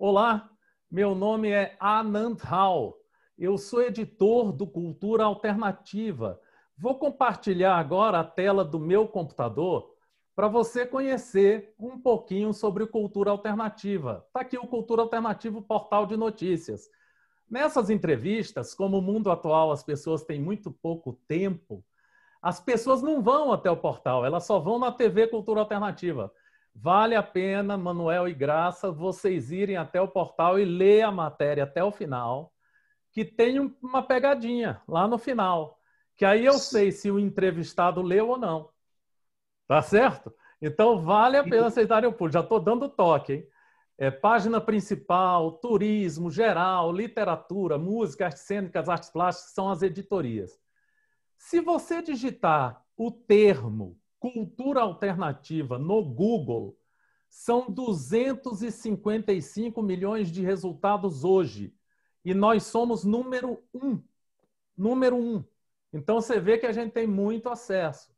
Olá, meu nome é Anand Rao. Eu sou editor do Cultura Alternativa. Vou compartilhar agora a tela do meu computador para você conhecer um pouquinho sobre o Cultura Alternativa. Está aqui o Cultura Alternativa, o portal de notícias. Nessas entrevistas, como o mundo atual as pessoas têm muito pouco tempo, as pessoas não vão até o portal, elas só vão na TV Cultura Alternativa. Vale a pena, Manuel e Graça, vocês irem até o portal e ler a matéria até o final, que tem uma pegadinha lá no final, que aí eu sei se o entrevistado leu ou não. Tá certo? Então vale a pena vocês darem o pulo. Já estou dando toque, hein? Página principal, turismo, geral, literatura, música, artes cênicas, artes plásticas, são as editorias. Se você digitar o termo cultura alternativa no Google, são 255 milhões de resultados hoje. E nós somos número 1. Número 1. Então você vê que a gente tem muito acesso.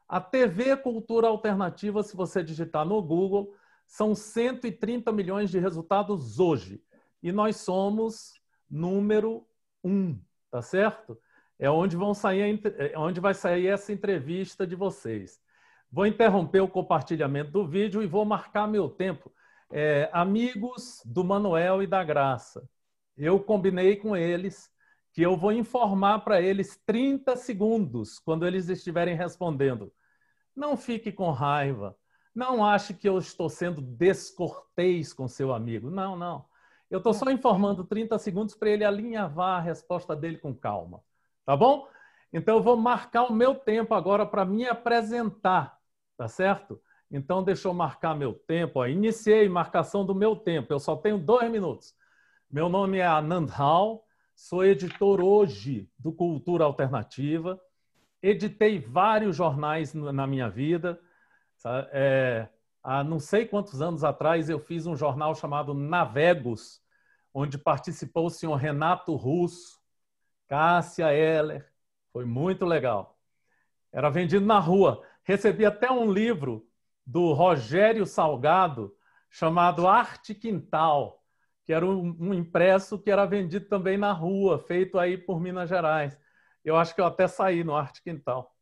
A TV Cultura Alternativa, se você digitar no Google, são 130 milhões de resultados hoje. E nós somos número 1, tá certo? É onde vai sair essa entrevista de vocês. Vou interromper o compartilhamento do vídeo e vou marcar meu tempo. Amigos do Manuel e da Graça, eu combinei com eles que eu vou informar para eles 30 segundos quando eles estiverem respondendo. Não fique com raiva. Não ache que eu estou sendo descortês com seu amigo. Não, não. Eu estou só informando 30 segundos para ele alinhavar a resposta dele com calma. Tá bom? Então, eu vou marcar o meu tempo agora para me apresentar, tá certo? Então, deixa eu marcar meu tempo. Ó. Iniciei marcação do meu tempo. Eu só tenho 2 minutos. Meu nome é Anand Rao, sou editor hoje do Cultura Alternativa. Editei vários jornais na minha vida. Há não sei quantos anos atrás, eu fiz um jornal chamado Navegos, onde participou o senhor Renato Russo, Cássia Eller, foi muito legal. Era vendido na rua. Recebi até um livro do Rogério Salgado, chamado Arte Quintal, que era um impresso que era vendido também na rua, feito aí por Minas Gerais. Eu acho que eu até saí no Arte Quintal.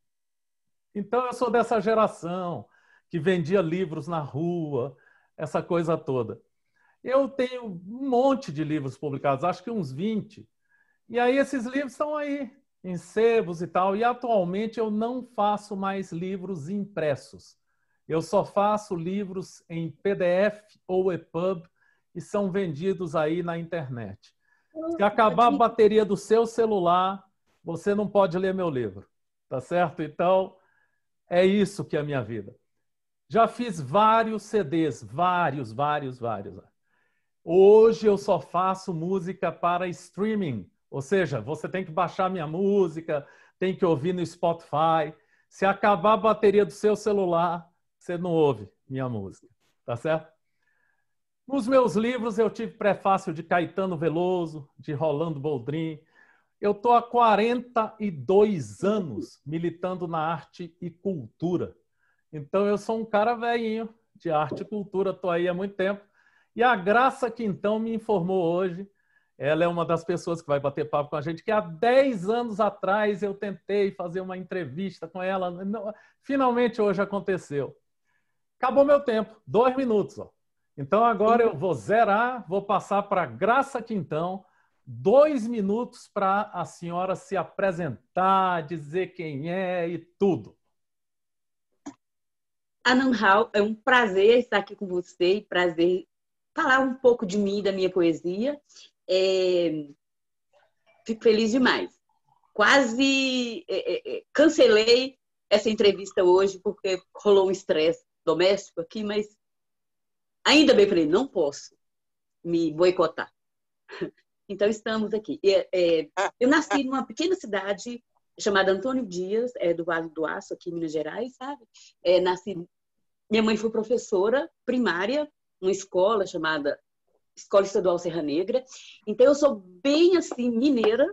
Então, eu sou dessa geração que vendia livros na rua, essa coisa toda. Eu tenho um monte de livros publicados, acho que uns 20. E aí esses livros estão aí, em sebos e tal. E atualmente eu não faço mais livros impressos. Eu só faço livros em PDF ou EPUB e são vendidos aí na internet. Se acabar a bateria do seu celular, você não pode ler meu livro. Tá certo? Então, é isso que é a minha vida. Já fiz vários CDs, vários. Hoje eu só faço música para streaming. Ou seja, você tem que baixar minha música, tem que ouvir no Spotify. Se acabar a bateria do seu celular, você não ouve minha música, tá certo? Nos meus livros eu tive prefácio de Caetano Veloso, de Rolando Boldrin. Eu estou há 42 anos militando na arte e cultura. Então eu sou um cara velhinho de arte e cultura, estou aí há muito tempo. E a Graça Quintão me informou hoje, ela é uma das pessoas que vai bater papo com a gente, que há 10 anos atrás eu tentei fazer uma entrevista com ela. Finalmente hoje aconteceu. Acabou meu tempo, 2 minutos. Ó. Então agora eu vou zerar, vou passar para a Graça Quintão, 2 minutos para a senhora se apresentar, dizer quem é e tudo. Anand Rao, é um prazer estar aqui com você, prazer falar um pouco de mim, da minha poesia. Fico feliz demais. Quase cancelei essa entrevista hoje porque rolou um estresse doméstico aqui, mas ainda bem, falei, não posso me boicotar. Então estamos aqui. Eu nasci numa pequena cidade chamada Antônio Dias, do Vale do Aço, aqui em Minas Gerais, sabe? Minha mãe foi professora primária numa escola chamada Escola Estadual Serra Negra. Então, eu sou bem, assim, mineira,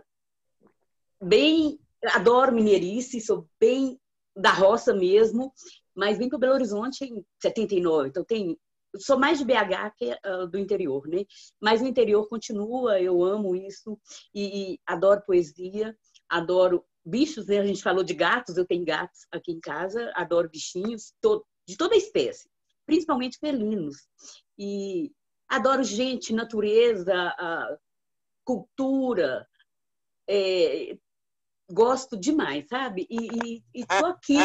adoro mineirice, sou bem da roça mesmo, mas vim para Belo Horizonte em 79, então tem sou mais de BH que do interior, né? Mas o interior continua, eu amo isso e adoro poesia, adoro bichos, né? A gente falou de gatos, eu tenho gatos aqui em casa, adoro bichinhos de toda espécie, principalmente felinos. E adoro gente, natureza, cultura, gosto demais, sabe? E tô aqui,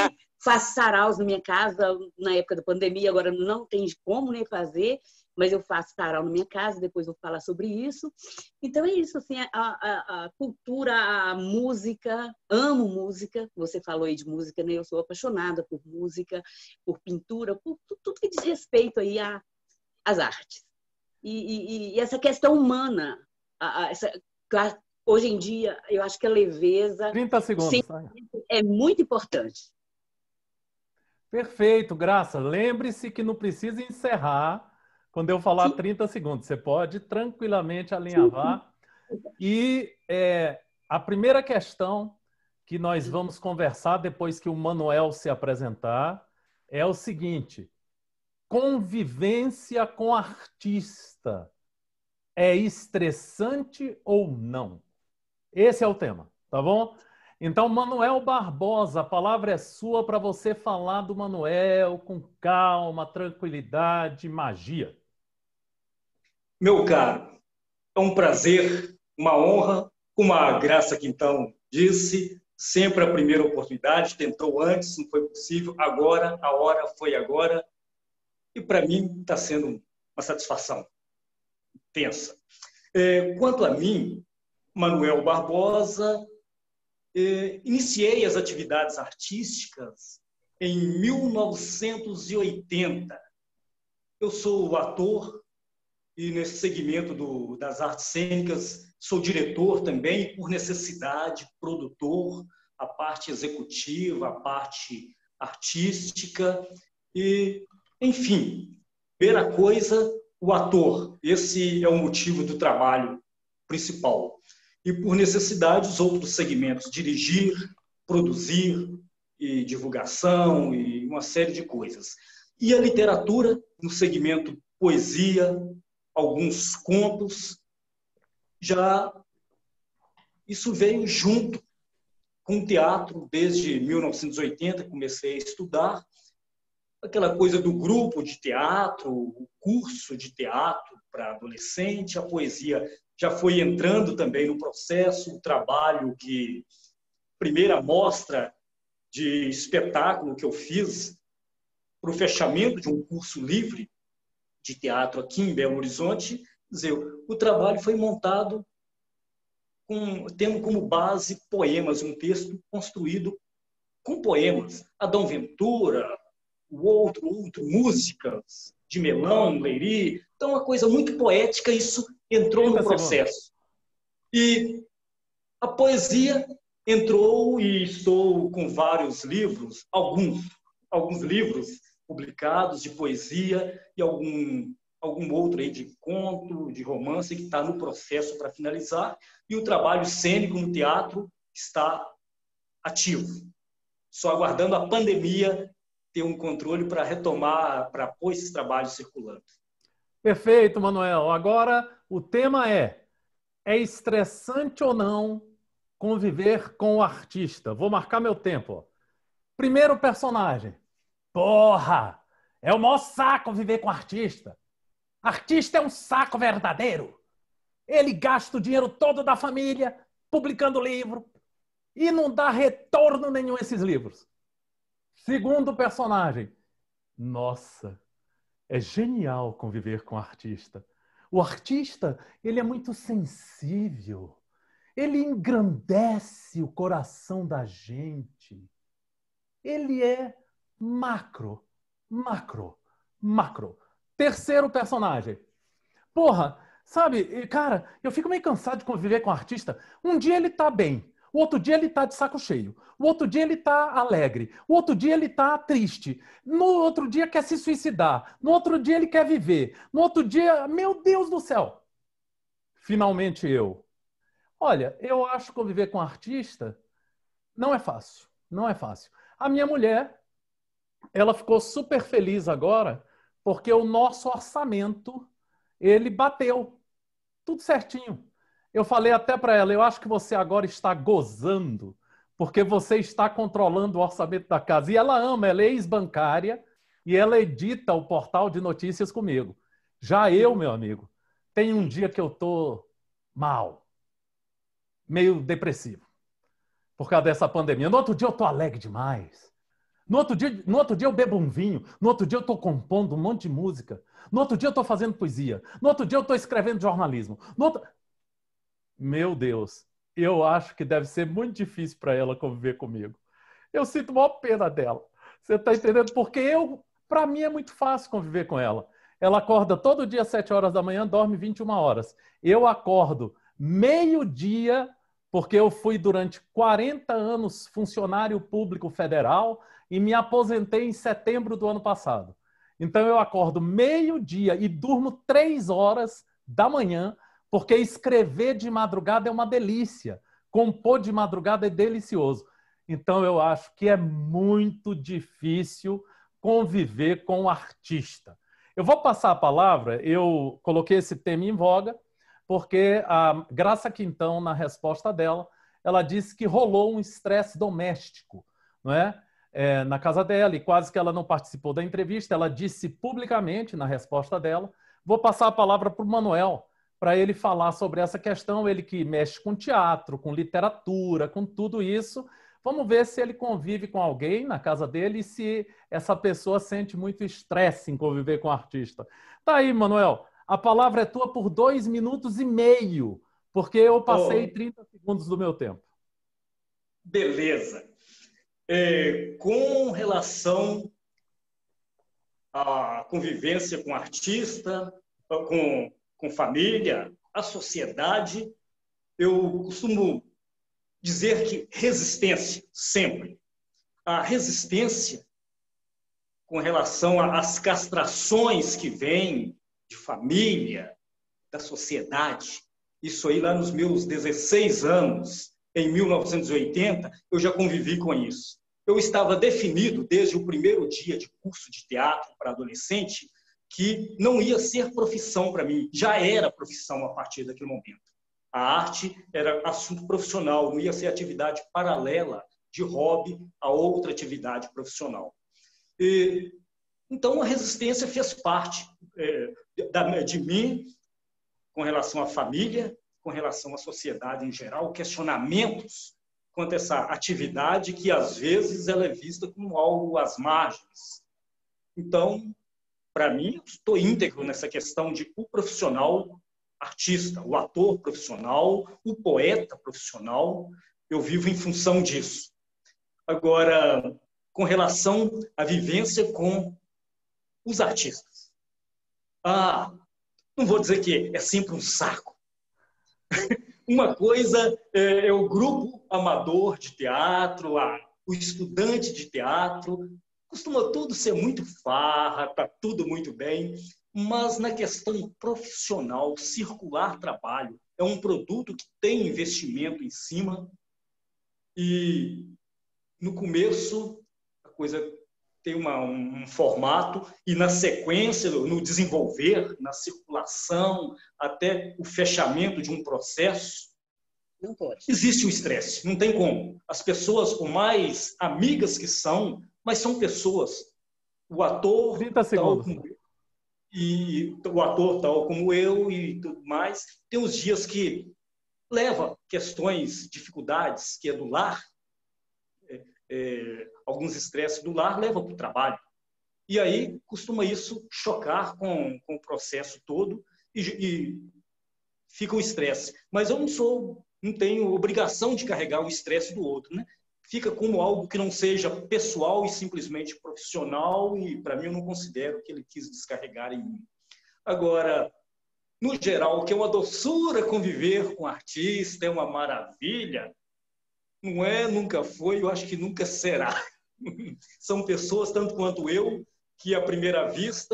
faço saraus na minha casa, na época da pandemia, agora não tem como nem fazer, mas eu faço sarau na minha casa, depois vou falar sobre isso. Então é isso, assim, a cultura, a música, amo música, você falou aí de música, né? Eu sou apaixonada por música, por pintura, por tudo que diz respeito aí às artes. E essa questão humana, hoje em dia, eu acho que a leveza 30 segundos. é muito importante. Perfeito, Graça. Lembre-se que não precisa encerrar quando eu falar 30 segundos. Você pode tranquilamente alinhavar. E a primeira questão que nós vamos conversar depois que o Manuel se apresentar é o seguinte: convivência com artista é estressante ou não? Esse é o tema, tá bom? Então, Manuel Barbosa, a palavra é sua para você falar do Manuel com calma, tranquilidade, magia. Meu caro, é um prazer, uma honra, como a Graça Quintão disse, sempre a primeira oportunidade, tentou antes, não foi possível, agora, a hora foi agora, e para mim está sendo uma satisfação intensa. Quanto a mim, Manuel Barbosa, iniciei as atividades artísticas em 1980. Eu sou ator e nesse segmento das artes cênicas sou diretor também, por necessidade, produtor, a parte executiva, a parte artística e, enfim, primeira coisa, o ator. Esse é o motivo do trabalho principal. E, por necessidade, os outros segmentos, dirigir, produzir, e divulgação, e uma série de coisas. E a literatura, no segmento poesia, alguns contos, já isso veio junto com o teatro desde 1980, comecei a estudar, aquela coisa do grupo de teatro, o curso de teatro para adolescente, a poesia já foi entrando também no processo, o trabalho que, primeira mostra de espetáculo que eu fiz para o fechamento de um curso livre de teatro aqui em Belo Horizonte, quer dizer, o trabalho foi montado tendo como base poemas, um texto construído com poemas. Adão Ventura, o outro, músicas de Melão, Leiry. Então, uma coisa muito poética, isso entrou no processo. E a poesia entrou e estou com vários livros, alguns livros publicados de poesia e algum outro aí de conto, de romance, que está no processo para finalizar. E o trabalho cênico no teatro está ativo. Só aguardando a pandemia ter um controle para retomar, para pôr esses trabalhos circulando. Perfeito, Manuel. Agora, o tema é estressante ou não conviver com o artista? Vou marcar meu tempo. Primeiro personagem. Porra! É o maior saco viver com artista. Artista é um saco verdadeiro. Ele gasta o dinheiro todo da família publicando livro e não dá retorno nenhum a esses livros. Segundo personagem. Nossa, é genial conviver com o artista. O artista, ele é muito sensível. Ele engrandece o coração da gente. Ele é macro. Terceiro personagem. Porra, sabe, cara, eu fico meio cansado de conviver com o artista. Um dia ele tá bem, o outro dia ele tá de saco cheio, o outro dia ele tá alegre, o outro dia ele tá triste, no outro dia quer se suicidar, no outro dia ele quer viver, no outro dia, meu Deus do céu. Finalmente eu. Olha, eu acho que conviver com artista não é fácil. A minha mulher, ela ficou super feliz agora porque o nosso orçamento, ele bateu tudo certinho. Eu falei até para ela, eu acho que você agora está gozando, porque você está controlando o orçamento da casa. E ela ama, ela é ex-bancária e ela edita o portal de notícias comigo. Já eu, meu amigo, tem um dia que eu estou mal, meio depressivo, por causa dessa pandemia. No outro dia eu estou alegre demais. No outro dia eu bebo um vinho. No outro dia eu estou compondo um monte de música. No outro dia eu estou fazendo poesia. No outro dia eu estou escrevendo jornalismo. Meu Deus, eu acho que deve ser muito difícil para ela conviver comigo. Eu sinto maior pena dela. Você está entendendo? Porque para mim é muito fácil conviver com ela. Ela acorda todo dia às 7 horas da manhã, dorme 21 horas. Eu acordo meio-dia, porque eu fui durante 40 anos funcionário público federal e me aposentei em setembro do ano passado. Então eu acordo meio-dia e durmo 3 horas da manhã, porque escrever de madrugada é uma delícia. Compor de madrugada é delicioso. Então eu acho que é muito difícil conviver com o artista. Eu vou passar a palavra, eu coloquei esse tema em voga, porque a Graça Quintão, na resposta dela, ela disse que rolou um estresse doméstico, não é? Na casa dela, e quase que ela não participou da entrevista. Ela disse publicamente, na resposta dela. Vou passar a palavra para o Manuel, para ele falar sobre essa questão, ele que mexe com teatro, com literatura, com tudo isso. Vamos ver se ele convive com alguém na casa dele e se essa pessoa sente muito estresse em conviver com o artista. Tá aí, Manuel. A palavra é tua por 2 minutos e meio, porque eu passei 30 segundos do meu tempo. Beleza. Com relação à convivência com artista, com família, a sociedade, eu costumo dizer que resistência, sempre. A resistência com relação às castrações que vêm de família, da sociedade. Isso aí lá nos meus 16 anos, em 1980, eu já convivi com isso. Eu estava definido desde o primeiro dia de curso de teatro para adolescente que não ia ser profissão para mim, já era profissão a partir daquele momento. A arte era assunto profissional, não ia ser atividade paralela de hobby a outra atividade profissional. Então, a resistência fez parte de mim com relação à família, com relação à sociedade em geral, questionamentos quanto a essa atividade que, às vezes, ela é vista como algo às margens. Então, para mim, estou íntegro nessa questão de o profissional artista, o ator profissional, o poeta profissional, eu vivo em função disso. Agora, com relação à vivência com os artistas. Não vou dizer que é sempre um saco. Uma coisa é o grupo amador de teatro, o estudante de teatro, costuma tudo ser muito farra, está tudo muito bem, mas na questão profissional, circular trabalho, é um produto que tem investimento em cima e no começo a coisa tem um formato e na sequência, no desenvolver, na circulação, até o fechamento de um processo, não pode. Existe o estresse, não tem como. As pessoas, por mais amigas que são, mas são pessoas. O ator 30 segundos. E o ator tal como eu e tudo mais, tem os dias que leva questões, dificuldades, que é do lar, alguns estresses do lar levam para o trabalho. E aí costuma isso chocar com o processo todo e fica o estresse. Mas eu não tenho obrigação de carregar o estresse do outro, né? Fica como algo que não seja pessoal e simplesmente profissional e, para mim, eu não considero que ele quis descarregar em mim. Agora, no geral, que é uma doçura conviver com artista, é uma maravilha, não é, nunca foi, eu acho que nunca será. São pessoas, tanto quanto eu, que à primeira vista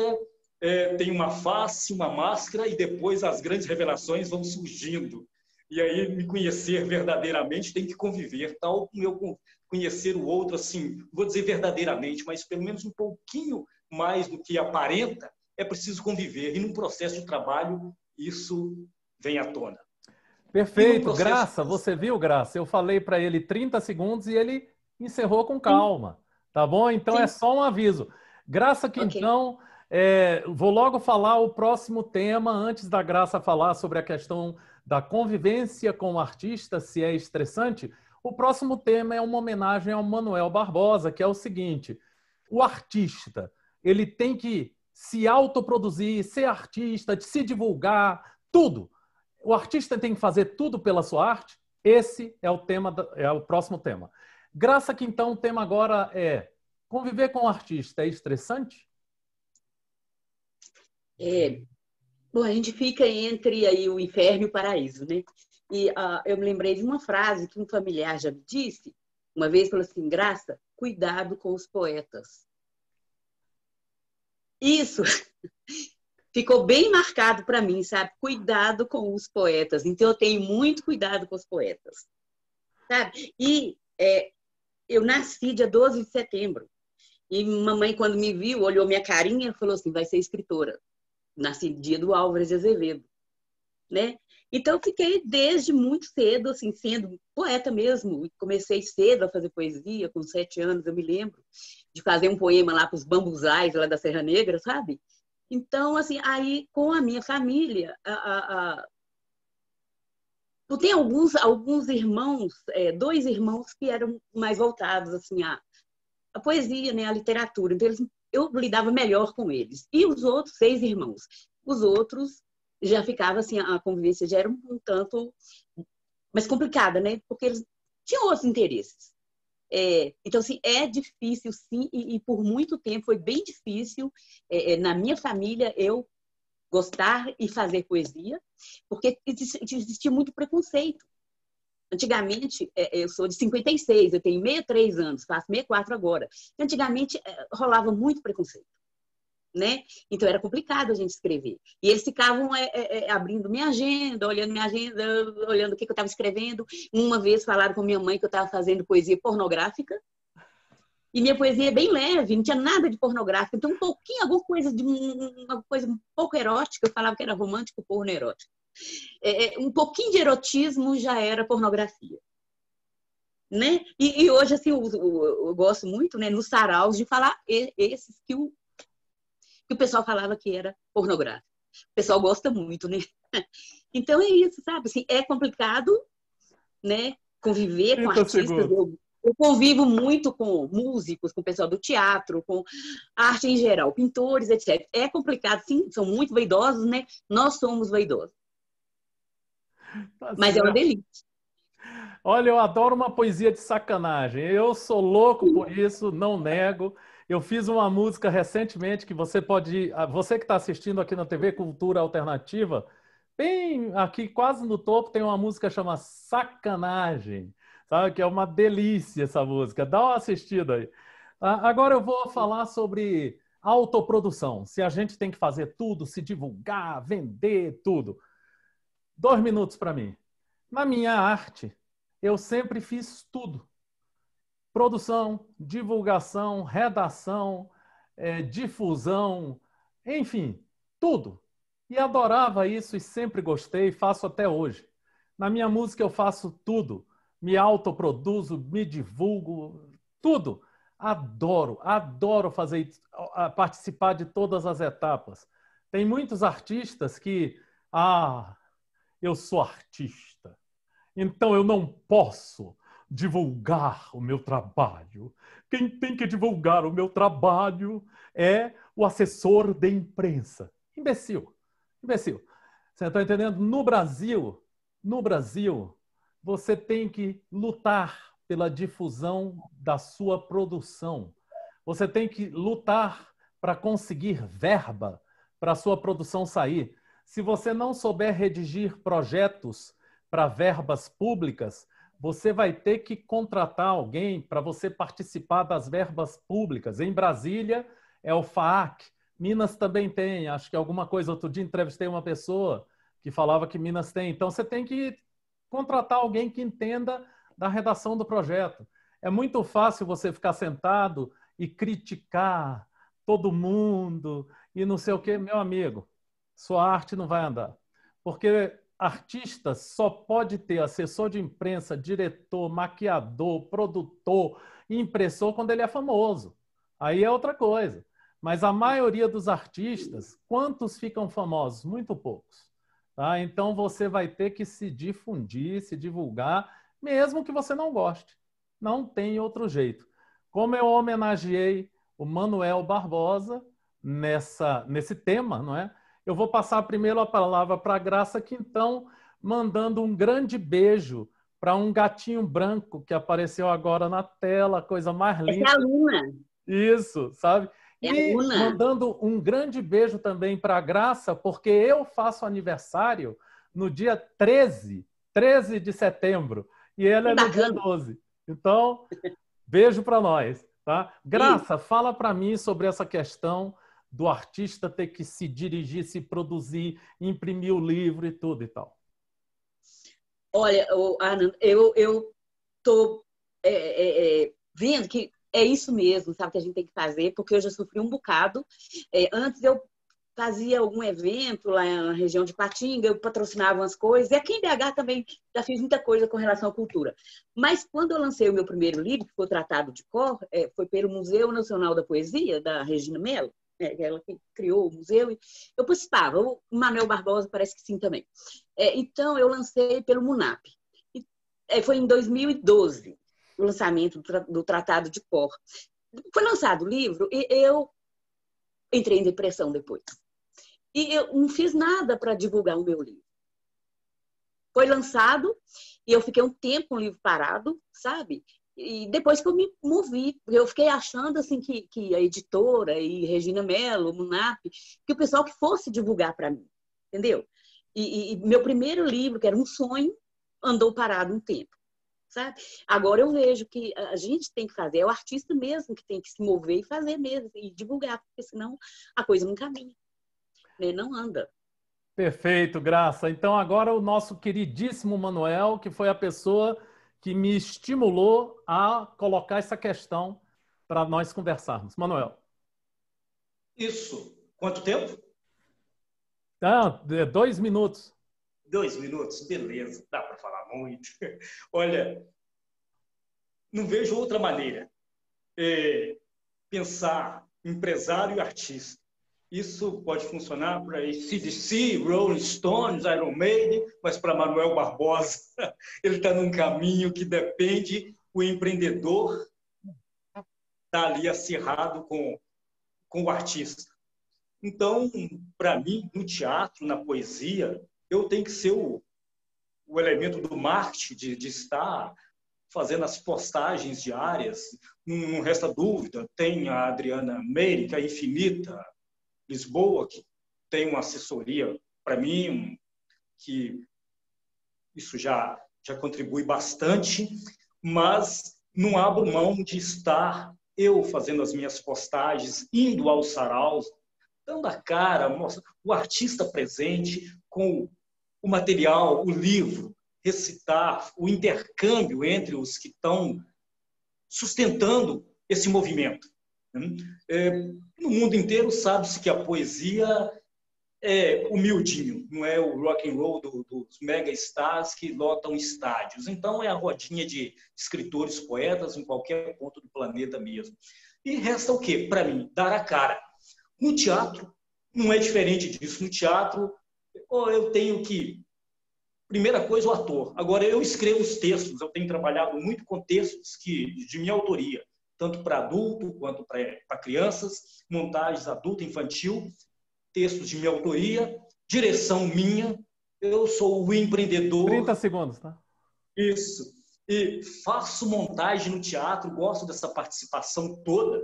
tem uma face, uma máscara e depois as grandes revelações vão surgindo. E aí, me conhecer verdadeiramente tem que conviver, tal como eu conhecer o outro, assim, vou dizer verdadeiramente, mas pelo menos um pouquinho mais do que aparenta, é preciso conviver. E num processo de trabalho, isso vem à tona. Perfeito. Graça, você viu, Graça? Eu falei para ele 30 segundos e ele encerrou com calma. Tá bom? Então é só um aviso. Graça que então, vou logo falar o próximo tema, antes da Graça falar sobre a questão da convivência com o artista, se é estressante. O próximo tema é uma homenagem ao Manuel Barbosa, que é o seguinte: o artista, ele tem que se autoproduzir, ser artista, se divulgar, tudo. O artista tem que fazer tudo pela sua arte. Esse é o tema, é o próximo tema. Graça que então o tema agora é: conviver com o artista é estressante? Bom, a gente fica entre aí o inferno e o paraíso, né? E eu me lembrei de uma frase que um familiar já me disse, uma vez falou assim: Graça, cuidado com os poetas. Isso ficou bem marcado para mim, sabe? Cuidado com os poetas. Então, eu tenho muito cuidado com os poetas, sabe? E eu nasci dia 12 de setembro. E mamãe, quando me viu, olhou minha carinha e falou assim: vai ser escritora. Nasci dia do Álvares de Azevedo, né? Então, eu fiquei desde muito cedo, assim, sendo poeta mesmo. Comecei cedo a fazer poesia, com 7 anos, eu me lembro, de fazer um poema lá para os bambuzais, lá da Serra Negra, sabe? Então, assim, aí, com a minha família, eu tenho alguns irmãos, 2 irmãos que eram mais voltados, assim, à poesia, né, à literatura. Então, eu lidava melhor com eles. E os outros 6 irmãos? Os outros já ficava assim, a convivência já era um tanto mais complicada, né? Porque eles tinham outros interesses. Então, assim, é difícil, sim, e por muito tempo foi bem difícil na minha família eu gostar e fazer poesia, porque existia muito preconceito. Antigamente, eu sou de 56, eu tenho 63 anos, faço 64 agora. Antigamente, rolava muito preconceito, né? Então, era complicado a gente escrever. E eles ficavam abrindo minha agenda, olhando o que eu estava escrevendo. Uma vez falaram com minha mãe que eu estava fazendo poesia pornográfica. E minha poesia é bem leve, não tinha nada de pornográfico. Então, alguma coisa uma coisa um pouco erótica. Eu falava que era romântico, porno erótico. Um pouquinho de erotismo já era pornografia, né? E hoje, assim, eu gosto muito, né, nos saraus de falar esses que o pessoal falava que era pornográfico. O pessoal gosta muito, né? Então é isso, sabe? Assim, é complicado, né, conviver com artistas. Eu convivo muito com músicos, com o pessoal do teatro, com arte em geral, pintores, etc. É complicado, sim, são muito vaidosos, né? Nós somos vaidosos. Mas é uma delícia. Olha, eu adoro uma poesia de sacanagem. Eu sou louco por isso, não nego. Eu fiz uma música recentemente que você pode... Você que está assistindo aqui na TV Cultura Alternativa, bem aqui quase no topo tem uma música chamada Sacanagem, sabe? Que é uma delícia essa música. Dá uma assistida aí. Agora eu vou falar sobre autoprodução. Se a gente tem que fazer tudo, se divulgar, vender, tudo. 2 minutos para mim. Na minha arte, eu sempre fiz tudo. Produção, divulgação, redação, difusão, enfim, tudo. E adorava isso e sempre gostei, faço até hoje. Na minha música eu faço tudo. Me autoproduzo, me divulgo, tudo. Adoro participar de todas as etapas. Tem muitos artistas que... eu sou artista, então eu não posso divulgar o meu trabalho. Quem tem que divulgar o meu trabalho é o assessor de imprensa. Imbecil. Imbecil. Você está entendendo? No Brasil, você tem que lutar pela difusão da sua produção. Você tem que lutar para conseguir verba para a sua produção sair. Se você não souber redigir projetos para verbas públicas, você vai ter que contratar alguém para você participar das verbas públicas. Em Brasília é o FAAC, Minas também tem, acho que alguma coisa. Outro dia entrevistei uma pessoa que falava que Minas tem. Então você tem que contratar alguém que entenda da redação do projeto. É muito fácil você ficar sentado e criticar todo mundo e não sei o quê. Meu amigo, sua arte não vai andar. Porque artista só pode ter assessor de imprensa, diretor, maquiador, produtor, impressor quando ele é famoso. Aí é outra coisa. Mas a maioria dos artistas, quantos ficam famosos? Muito poucos. Tá? Então você vai ter que se difundir, se divulgar, mesmo que você não goste. Não tem outro jeito. Como eu homenageei o Manuel Barbosa nesse tema, não é? Eu vou passar primeiro a palavra para a Graça Quintão, mandando um grande beijo para um gatinho branco que apareceu agora na tela, coisa mais Essa é linda. a Luna. Isso, sabe? É a E Luna. mandando um grande beijo também para a Graça, porque eu faço aniversário no dia 13 de setembro, e ela Que é no dia bacana. 12. Então, beijo para nós, tá? Graça, fala para mim sobre essa questão do artista ter que se dirigir, se produzir, imprimir o livro e tudo e tal. Olha, Arnaldo, eu tô vendo que é isso mesmo, sabe, que a gente tem que fazer, porque eu já sofri um bocado. Antes eu fazia algum evento lá na região de Patinga, eu patrocinava umas coisas, e aqui em BH também já fiz muita coisa com relação à cultura. Mas quando eu lancei o meu primeiro livro, que foi o Tratado de Cor, foi pelo Museu Nacional da Poesia, da Regina Mello, ela que criou o museu, eu participava. O Manuel Barbosa parece que sim também. Então, eu lancei pelo MUNAP. Foi em 2012, o lançamento do Tratado de Cor. Foi lançado o livro e eu entrei em depressão depois. E eu não fiz nada para divulgar o meu livro. Foi lançado e eu fiquei um tempo com o livro parado, sabe? E depois que eu me movi, eu fiquei achando assim que a editora e Regina Mello, MUNAP, que o pessoal que fosse divulgar para mim, entendeu? E meu primeiro livro, que era um sonho, andou parado um tempo, sabe? Agora eu vejo que a gente tem que fazer, é o artista mesmo que tem que se mover e fazer mesmo, e divulgar, porque senão a coisa não caminha, né? Não anda. Perfeito, Graça. Então agora o nosso queridíssimo Manuel, que foi a pessoa que me estimulou a colocar essa questão para nós conversarmos. Manuel. Isso. Quanto tempo? 2 minutos. 2 minutos? Beleza, dá para falar muito. Olha, não vejo outra maneira. Pensar empresário e artista. Isso pode funcionar para AC/DC, Rolling Stones, Iron Maiden, mas para Manuel Barbosa, ele está num caminho que depende, o empreendedor está ali acirrado com o artista. Então, para mim, no teatro, na poesia, eu tenho que ser o elemento do marketing, de estar fazendo as postagens diárias. Não resta dúvida, tem a Adriana Meire, que é infinita, Lisboa, que tem uma assessoria para mim, que isso já contribui bastante, mas não abro mão de estar eu fazendo as minhas postagens, indo aos saraus, dando a cara, o artista presente com o material, o livro, recitar, o intercâmbio entre os que estão sustentando esse movimento. No mundo inteiro sabe-se que a poesia é humildinho, não é o rock and roll dos mega stars que lotam estádios. Então é a rodinha de escritores, poetas em qualquer ponto do planeta mesmo. E resta o quê? Para mim, dar a cara. No teatro não é diferente disso. No teatro eu tenho que... Primeira coisa, o ator. Agora, eu escrevo os textos, eu tenho trabalhado muito com textos de minha autoria, tanto para adulto quanto para crianças, montagens adulto, infantil, textos de minha autoria, direção minha. Eu sou o empreendedor. 30 segundos, tá? Isso. E faço montagem no teatro, gosto dessa participação toda.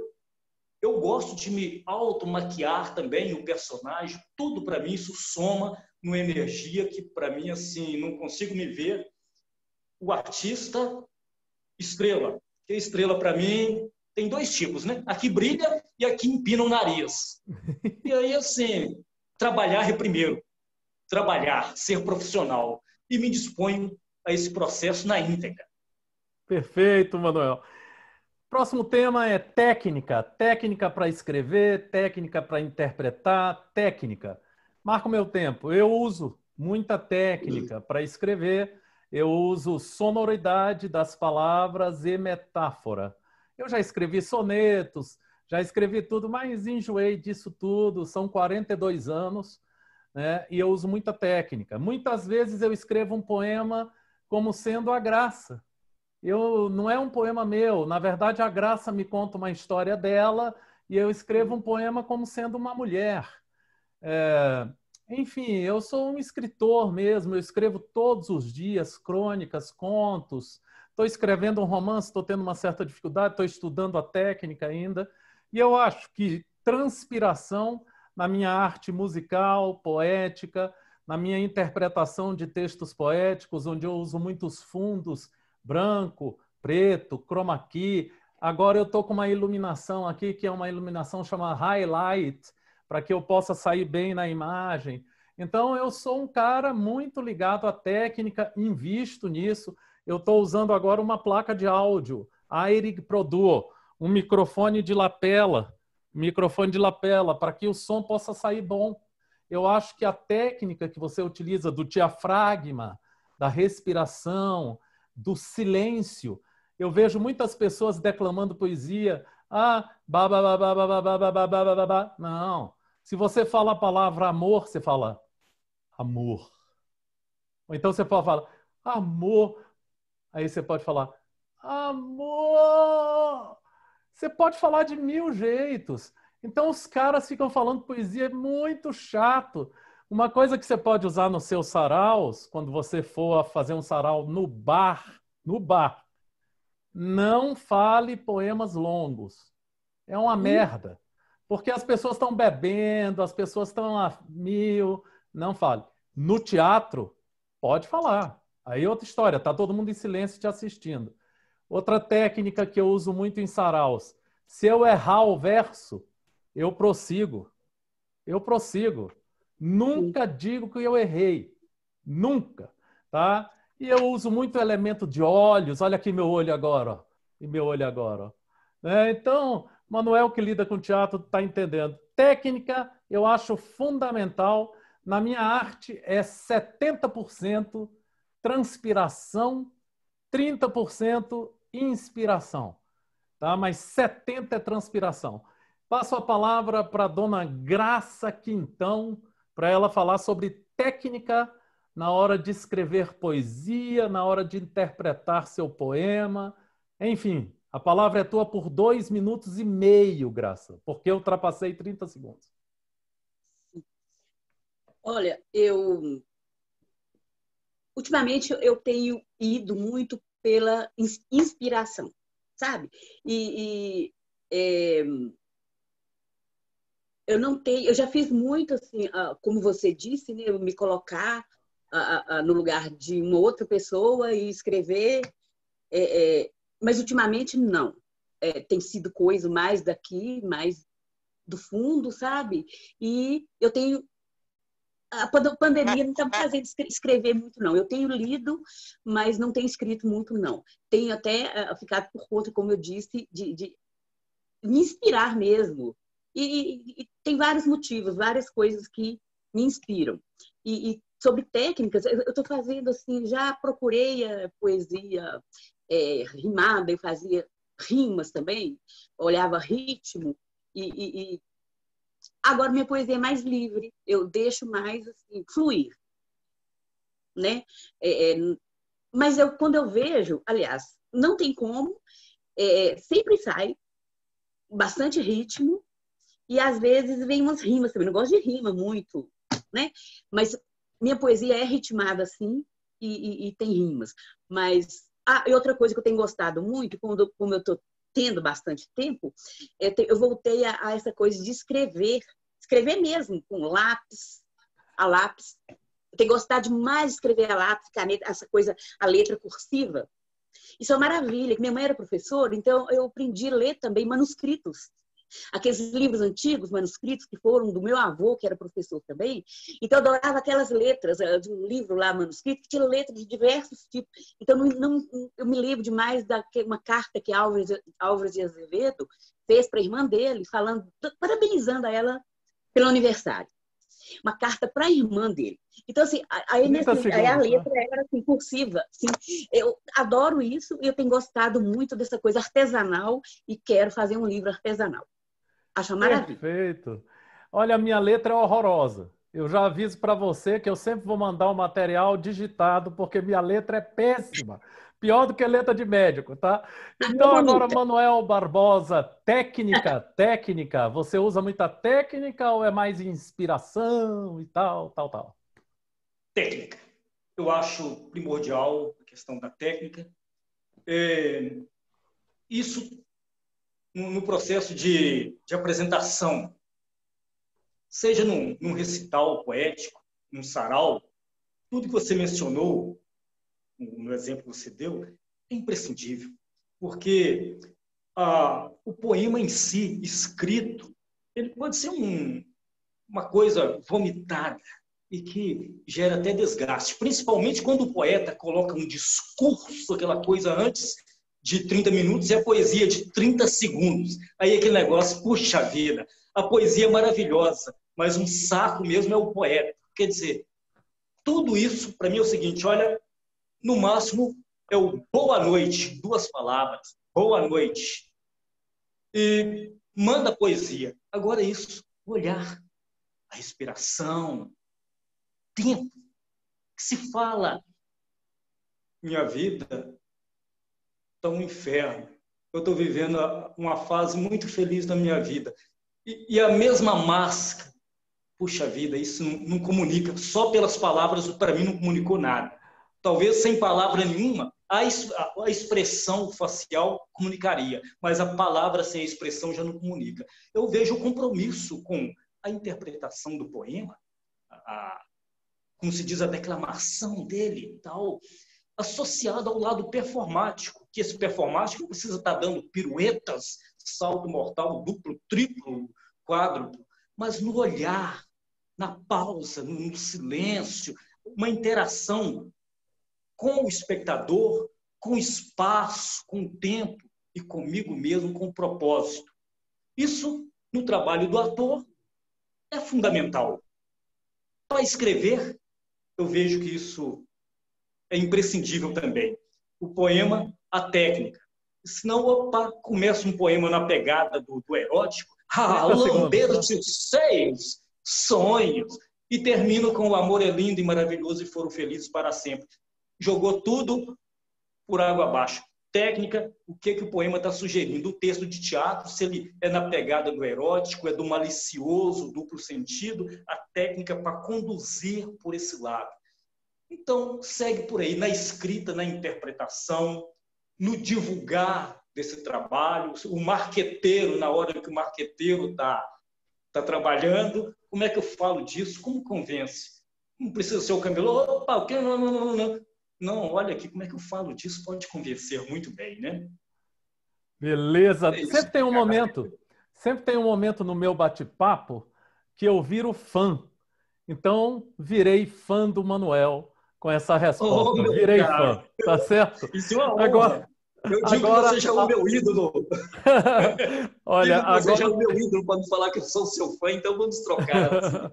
Eu gosto de me automaquiar também o personagem. Tudo para mim isso soma numa energia que para mim assim não consigo me ver o artista estrela. Que estrela para mim tem 2 tipos, né? Aqui brilha e aqui empina o nariz. E aí assim, trabalhar é primeiro. Trabalhar, ser profissional e me disponho a esse processo na íntegra. Perfeito, Manuel. Próximo tema é técnica. Técnica para escrever, técnica para interpretar, técnica. Marco meu tempo. Eu uso muita técnica para escrever. Eu uso sonoridade das palavras e metáfora. Eu já escrevi sonetos, já escrevi tudo, mas enjoei disso tudo. São 42 anos, né? E eu uso muita técnica. Muitas vezes eu escrevo um poema como sendo a Graça. Não é um poema meu. Na verdade, a Graça me conta uma história dela e eu escrevo um poema como sendo uma mulher. Enfim, eu sou um escritor mesmo. Eu escrevo todos os dias crônicas, contos. Estou escrevendo um romance, estou tendo uma certa dificuldade, estou estudando a técnica ainda. E eu acho que transpiração na minha arte musical, poética, na minha interpretação de textos poéticos, onde eu uso muitos fundos, branco, preto, chroma key. Agora eu estou com uma iluminação aqui, que é uma iluminação chamada highlight, para que eu possa sair bem na imagem. Então, eu sou um cara muito ligado à técnica, invisto nisso. Eu estou usando agora uma placa de áudio, Airig Pro Duo, um microfone de lapela, para que o som possa sair bom. Eu acho que a técnica que você utiliza do diafragma, da respiração, do silêncio. Eu vejo muitas pessoas declamando poesia. Não. Se você fala a palavra amor, você fala amor. Ou então você pode falar amor. Aí você pode falar amor. Você pode falar de 1000 jeitos. Então os caras ficam falando poesia, é muito chato. Uma coisa que você pode usar nos seus saraus, quando você for fazer um sarau no bar, não fale poemas longos. É uma merda. Porque as pessoas estão bebendo, as pessoas estão a 1000, não fale. No teatro, pode falar. Aí outra história, tá todo mundo em silêncio te assistindo. Outra técnica que eu uso muito em saraus. Se eu errar o verso, eu prossigo. Nunca digo que eu errei. Nunca. Tá? E eu uso muito elemento de olhos. Olha aqui meu olho agora. Ó. E meu olho agora. Ó. Então, Manuel que lida com teatro está entendendo. Técnica eu acho fundamental. Na minha arte é 70% transpiração, 30% inspiração. Tá? Mas 70% é transpiração. Passo a palavra para a dona Graça Quintão, para ela falar sobre técnica na hora de escrever poesia, na hora de interpretar seu poema. Enfim, a palavra é tua por 2 minutos e meio, Graça, porque eu ultrapassei 30 segundos. Olha, ultimamente eu tenho ido muito pela inspiração, sabe? Eu não tenho, eu já fiz muito assim, como você disse, né, eu me colocar no lugar de uma outra pessoa e escrever, mas ultimamente não. Tem sido coisa mais daqui, mais do fundo, sabe? E eu tenho a pandemia não está me fazendo escrever muito, não. Eu tenho lido, mas não tenho escrito muito, não. Tenho até ficado por conta, como eu disse, de me inspirar mesmo. E tem vários motivos, várias coisas que me inspiram. E sobre técnicas, eu estou fazendo assim, já procurei a poesia rimada, eu fazia rimas também, olhava ritmo agora minha poesia é mais livre, eu deixo mais assim, fluir, né? Mas quando eu vejo, aliás, não tem como, sempre sai bastante ritmo e às vezes vem umas rimas também. Não gosto de rima muito, né? Mas minha poesia é ritmada assim e tem rimas. Mas e outra coisa que eu tenho gostado muito, como eu estou tendo bastante tempo, eu voltei a essa coisa de escrever mesmo, com lápis, a lápis. Eu tenho gostado demais de escrever a lápis, caneta, essa coisa, a letra cursiva. Isso é uma maravilha, que minha mãe era professora, então eu aprendi a ler também manuscritos. aqueles livros antigos, manuscritos, que foram do meu avô, que era professor também. Então, eu adorava aquelas letras, de um livro lá, manuscrito, que tinha letras de diversos tipos. Então, eu me lembro demais uma carta que Álvares de Azevedo fez para a irmã dele, falando, parabenizando a ela pelo aniversário. Uma carta para a irmã dele. Então, assim, aí a letra era assim, cursiva. Assim, eu adoro isso e eu tenho gostado muito dessa coisa artesanal e quero fazer um livro artesanal. Acho uma maravilha. Perfeito. Olha, a minha letra é horrorosa. Eu já aviso para você que eu sempre vou mandar o material digitado, porque minha letra é péssima. Pior do que letra de médico, tá? Então, agora, Manuel Barbosa, técnica. Você usa muita técnica ou é mais inspiração e tal? Técnica. Eu acho primordial a questão da técnica. Isso no processo de apresentação, seja num recital poético, num sarau, tudo que você mencionou, no exemplo que você deu, é imprescindível, porque o poema em si, escrito, ele pode ser uma coisa vomitada e que gera até desgaste, principalmente quando o poeta coloca um discurso, aquela coisa antes de 30 minutos e a poesia de 30 segundos. Aí aquele negócio, puxa vida, a poesia é maravilhosa, mas um saco mesmo é o poeta. Quer dizer, tudo isso, para mim, é o seguinte, olha, no máximo, é o boa noite, 2 palavras, boa noite. E manda poesia. Agora isso, olhar, a respiração, tempo, que se fala, minha vida está um inferno. Eu estou vivendo uma fase muito feliz da minha vida. E a mesma máscara, puxa vida, isso não comunica. Só pelas palavras, para mim, não comunicou nada. Talvez sem palavra nenhuma, a expressão facial comunicaria, mas a palavra sem a expressão já não comunica. Eu vejo o compromisso com a interpretação do poema, como se diz, a declamação dele e tal, associado ao lado performático, que esse performático não precisa estar dando piruetas, salto mortal, duplo, triplo, quádruplo, mas no olhar, na pausa, no silêncio, uma interação com o espectador, com o espaço, com o tempo e comigo mesmo, com o propósito. Isso, no trabalho do ator, é fundamental. Para escrever, eu vejo que isso é imprescindível também. O poema, a técnica. Senão, opa, começa um poema na pegada do erótico, lamber os seus seios, sonhos, e termino com o amor é lindo e maravilhoso e foram felizes para sempre. Jogou tudo por água abaixo. Técnica, o que o poema está sugerindo? O texto de teatro, se ele é na pegada do erótico, é do malicioso, duplo sentido, a técnica para conduzir por esse lado. Então, segue por aí, na escrita, na interpretação, no divulgar desse trabalho, o marqueteiro, na hora que o marqueteiro está trabalhando, como é que eu falo disso? Como convence? Não precisa ser o camelô, opa, o que? Não. Não, olha aqui, como é que eu falo disso? Pode convencer muito bem, né? Beleza. Sempre tem um momento no meu bate-papo que eu viro fã. Então, virei fã do Manuel com essa resposta. Virei fã, tá certo? Isso é uma honra. Agora, eu digo que você já é o meu ídolo. Olha, você já é o meu ídolo para não falar que eu sou o seu fã, então vamos trocar.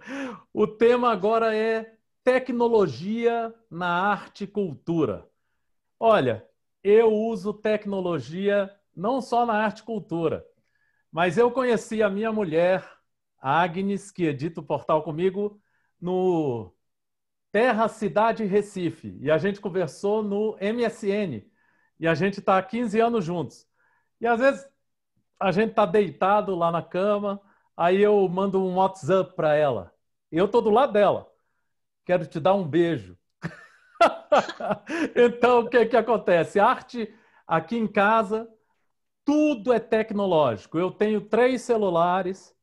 O tema agora é tecnologia na arte e cultura. Olha, eu uso tecnologia não só na arte e cultura, mas eu conheci a minha mulher, a Agnes, que edita o portal comigo, no Terra, Cidade Recife. E a gente conversou no MSN. E a gente está há 15 anos juntos. E às vezes a gente está deitado lá na cama, aí eu mando um WhatsApp para ela. Eu estou do lado dela. Quero te dar um beijo. Então, o que acontece? Arte aqui em casa, tudo é tecnológico. Eu tenho 3 celulares,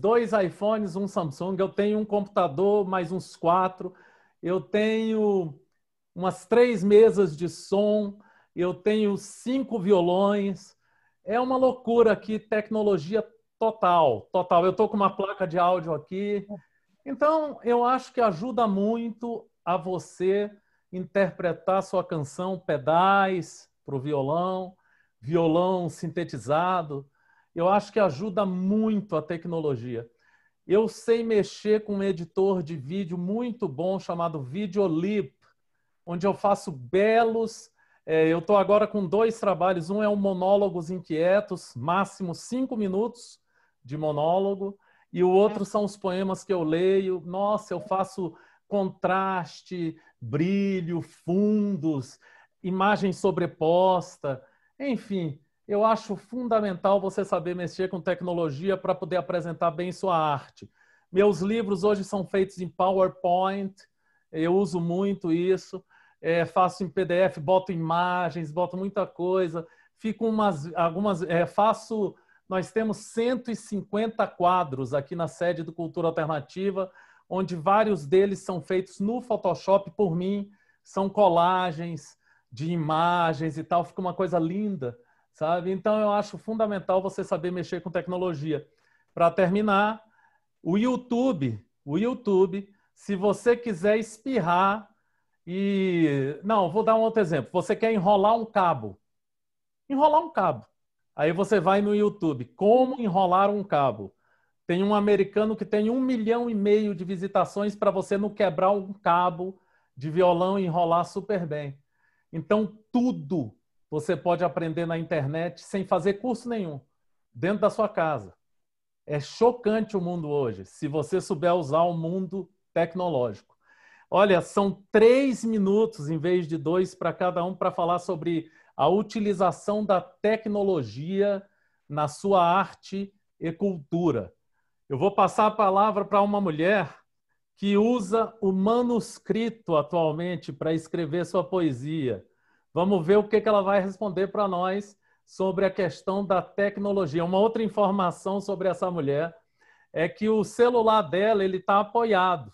2 iPhones, um Samsung. Eu tenho um computador, mais uns 4. Eu tenho umas 3 mesas de som. Eu tenho 5 violões. é uma loucura aqui, tecnologia total, total. Eu estou com uma placa de áudio aqui. Então, eu acho que ajuda muito a você interpretar sua canção, pedais para o violão, violão sintetizado. Eu acho que ajuda muito a tecnologia. Eu sei mexer com um editor de vídeo muito bom chamado Videolip, onde eu faço belos... eu estou agora com 2 trabalhos. Um é o Monólogos Inquietos, máximo 5 minutos de monólogo. E o outro são os poemas que eu leio. Nossa, eu faço contraste, brilho, fundos, imagem sobreposta. Enfim, eu acho fundamental você saber mexer com tecnologia para poder apresentar bem sua arte. Meus livros hoje são feitos em PowerPoint. Eu uso muito isso. Faço em PDF, boto imagens, boto muita coisa. Fico algumas... faço... Nós temos 150 quadros aqui na sede do Cultura Alternativa, onde vários deles são feitos no Photoshop por mim. São colagens de imagens e tal. Fica uma coisa linda, sabe? Então, eu acho fundamental você saber mexer com tecnologia. Para terminar, o YouTube, se você quiser espirrar e... Não, vou dar um outro exemplo. Você quer enrolar um cabo. Enrolar um cabo. Aí você vai no YouTube, como enrolar um cabo. Tem um americano que tem 1,5 milhão de visitações para você não quebrar um cabo de violão e enrolar super bem. Então, tudo você pode aprender na internet sem fazer curso nenhum, dentro da sua casa. É chocante o mundo hoje, se você souber usar o mundo tecnológico. Olha, são 3 minutos em vez de 2 para cada um para falar sobre a utilização da tecnologia na sua arte e cultura. Eu vou passar a palavra para uma mulher que usa o manuscrito atualmente para escrever sua poesia. Vamos ver o que ela vai responder para nós sobre a questão da tecnologia. Uma outra informação sobre essa mulher é que o celular dela está apoiado,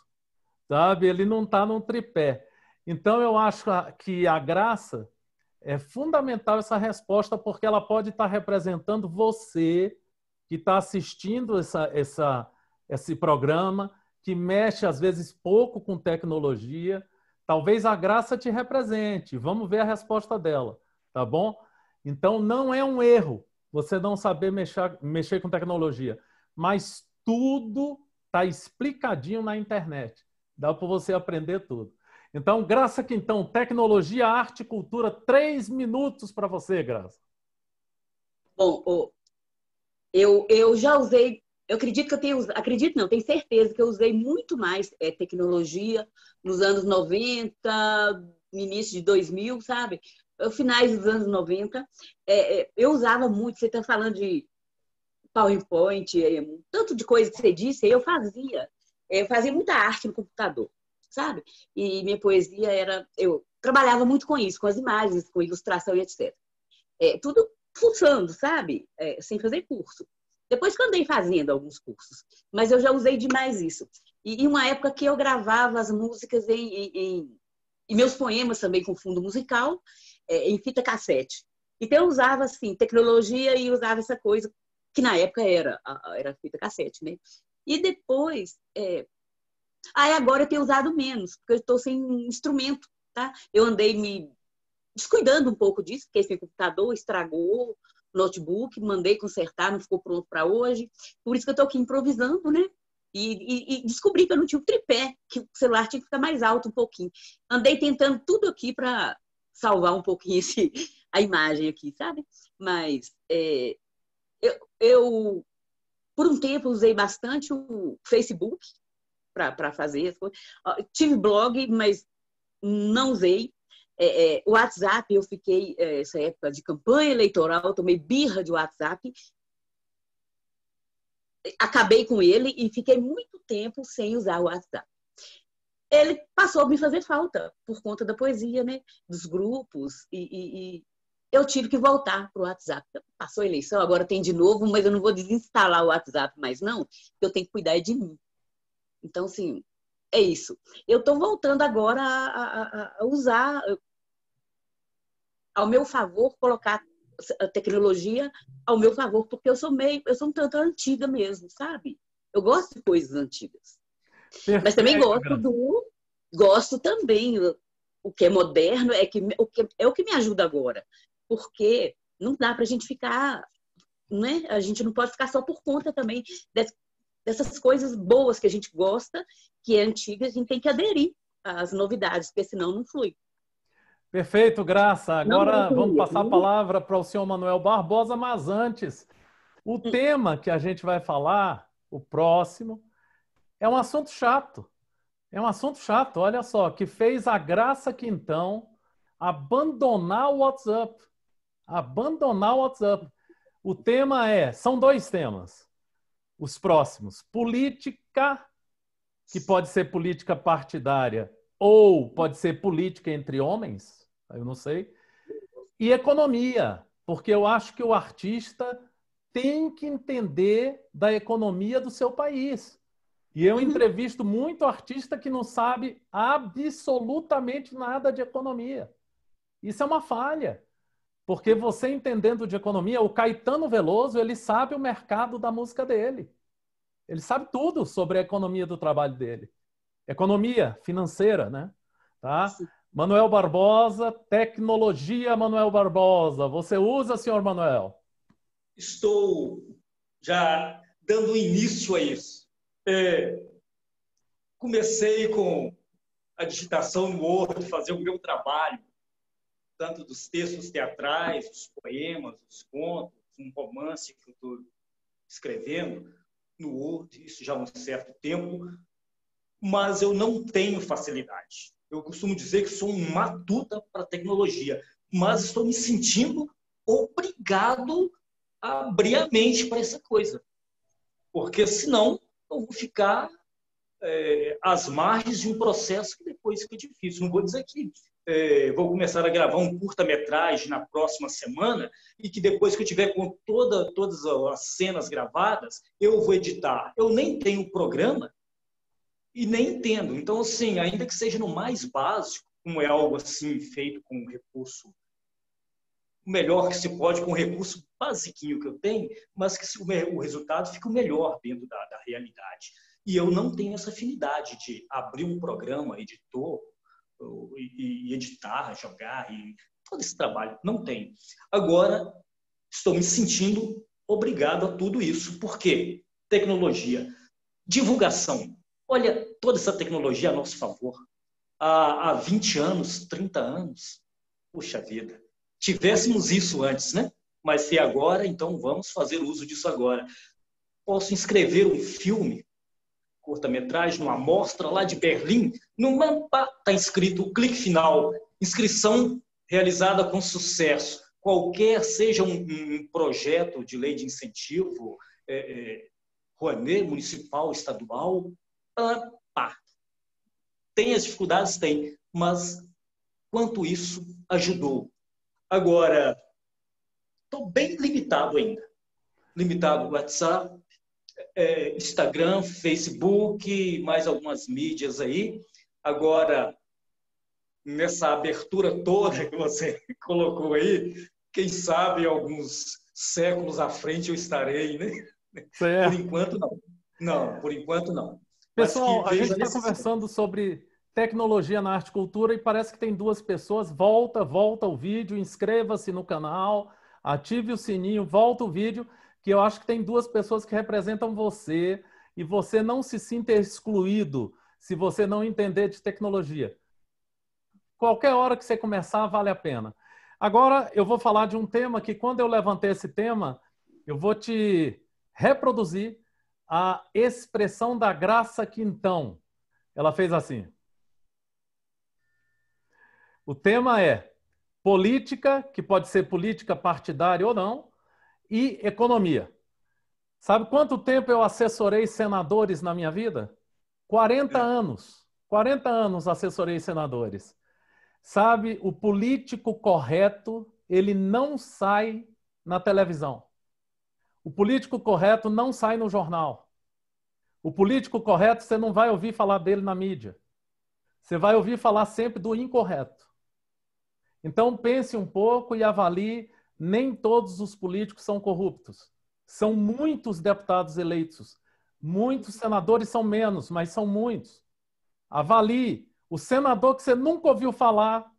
sabe? Ele não está num tripé. Então, eu acho que a Graça... É fundamental essa resposta, porque ela pode estar representando você que está assistindo esse programa, que mexe, às vezes, pouco com tecnologia. Talvez a Graça te represente. Vamos ver a resposta dela, tá bom? Então, não é um erro você não saber mexer com tecnologia, mas tudo está explicadinho na internet. Dá para você aprender tudo. Então, Graça Quintão, tecnologia, arte e cultura, 3 minutos para você, Graça. Bom, eu já usei, eu acredito que eu tenho usado, acredito não, tenho certeza que eu usei muito mais tecnologia nos anos 90, início de 2000, sabe? Finais dos anos 90. Eu usava muito, você está falando de PowerPoint, tanto de coisa que você disse, eu fazia muita arte no computador, sabe? E minha poesia eu trabalhava muito com isso, com as imagens, com ilustração e etc. Tudo fuçando, sabe? Sem fazer curso. Depois que eu andei fazendo alguns cursos, mas eu já usei demais isso. E uma época que eu gravava as músicas e meus poemas também com fundo musical, em fita cassete. Então eu usava assim, tecnologia e usava essa coisa, que na época era fita cassete, né? E depois... agora eu tenho usado menos, porque eu estou sem instrumento, tá? Eu andei me descuidando um pouco disso, porque esse computador estragou o notebook, mandei consertar, não ficou pronto para hoje. Por isso que eu estou aqui improvisando, né? E descobri que eu não tinha um tripé, que o celular tinha que ficar mais alto um pouquinho. Andei tentando tudo aqui para salvar um pouquinho a imagem aqui, sabe? Mas eu, por um tempo, usei bastante o Facebook, para fazer as coisas. Tive blog, mas não usei. O WhatsApp, eu fiquei, essa época de campanha eleitoral, tomei birra de WhatsApp, acabei com ele e fiquei muito tempo sem usar o WhatsApp. Ele passou a me fazer falta por conta da poesia, né? Dos grupos, e eu tive que voltar para o WhatsApp. Passou a eleição, agora tem de novo, mas eu não vou desinstalar o WhatsApp mais não, eu tenho que cuidar de mim. Então, assim, é isso. Eu estou voltando agora a usar, ao meu favor, colocar a tecnologia ao meu favor, porque eu sou um tanto antiga mesmo, sabe? Eu gosto de coisas antigas. Perfeito, mas também gosto também, o que é moderno é o que me ajuda agora. Porque não dá para a gente ficar, né? A gente não pode ficar só por conta também dessas coisas boas que a gente gosta, que é antiga, a gente tem que aderir às novidades, porque senão não flui. Perfeito, Graça. Agora Não, vamos passar a palavra para o senhor Manuel Barbosa, mas antes, o tema que a gente vai falar, o próximo, é um assunto chato. É um assunto chato, olha só, que fez a Graça Quintão abandonar o WhatsApp. Abandonar o WhatsApp. O tema são dois temas. Os próximos, política, que pode ser política partidária ou pode ser política entre homens, eu não sei, e economia, porque eu acho que o artista tem que entender da economia do seu país. E eu entrevisto muito artista que não sabe absolutamente nada de economia. Isso é uma falha, porque você entendendo de economia, o Caetano Veloso, ele sabe o mercado da música dele. Ele sabe tudo sobre a economia do trabalho dele. Economia financeira, né? Tá? Manuel Barbosa, tecnologia, Manuel Barbosa. Você usa, senhor Manuel? Estou já dando início a isso. Comecei com a digitação no Word, fazer o meu trabalho, tanto dos textos teatrais, os poemas, os contos, um romance que eu estou escrevendo no Word, isso já há um certo tempo, mas eu não tenho facilidade. Eu costumo dizer que sou um matuta para a tecnologia, mas estou me sentindo obrigado a abrir a mente para essa coisa, porque senão eu vou ficar às margens de um processo que depois fica difícil. Não vou dizer que vou começar a gravar um curta-metragem na próxima semana e que depois que eu tiver com todas as cenas gravadas, eu vou editar. Eu nem tenho programa e nem entendo. Então, assim, ainda que seja no mais básico, como é algo assim feito com um recurso o melhor que se pode, com o recurso basiquinho que eu tenho, mas que o resultado fica o melhor dentro da realidade. E eu não tenho essa afinidade de abrir um programa, editor, e editar, jogar, e todo esse trabalho. Não tenho. Agora, estou me sentindo obrigado a tudo isso. Por quê? Tecnologia. Divulgação. Olha, toda essa tecnologia a nosso favor. Há 20 anos, 30 anos, puxa vida, tivéssemos isso antes, né? Mas se agora, então vamos fazer uso disso agora. Posso inscrever um filme, curta-metragem, numa mostra lá de Berlim, está escrito o clique final, inscrição realizada com sucesso. Qualquer seja um projeto de lei de incentivo, Rouanet, municipal, estadual, tem as dificuldades? Tem, mas quanto isso ajudou? Agora, estou bem limitado ainda. Limitado no WhatsApp, Instagram, Facebook, mais algumas mídias aí. Agora, nessa abertura toda que você colocou aí, quem sabe alguns séculos à frente eu estarei, né? Certo. Por enquanto, não. Não, por enquanto, não. Pessoal, a gente está conversando sobre tecnologia na arte e cultura e parece que tem duas pessoas. Volta o vídeo, inscreva-se no canal, ative o sininho, volta o vídeo, que eu acho que tem duas pessoas que representam você e você não se sinta excluído se você não entender de tecnologia. Qualquer hora que você começar, vale a pena. Agora, eu vou falar de um tema que, quando eu levantei esse tema, eu vou te reproduzir a expressão da Graça Quintão. Ela fez assim. O tema é política, que pode ser política partidária ou não, e economia. Sabe quanto tempo eu assessorei senadores na minha vida? 40 anos. 40 anos assessorei senadores. Sabe, o político correto, ele não sai na televisão. O político correto não sai no jornal. O político correto, você não vai ouvir falar dele na mídia. Você vai ouvir falar sempre do incorreto. Então, pense um pouco e avalie Nem todos os políticos são corruptos. São muitos deputados eleitos. Muitos senadores são menos, mas são muitos. Avalie. O senador que você nunca ouviu falar,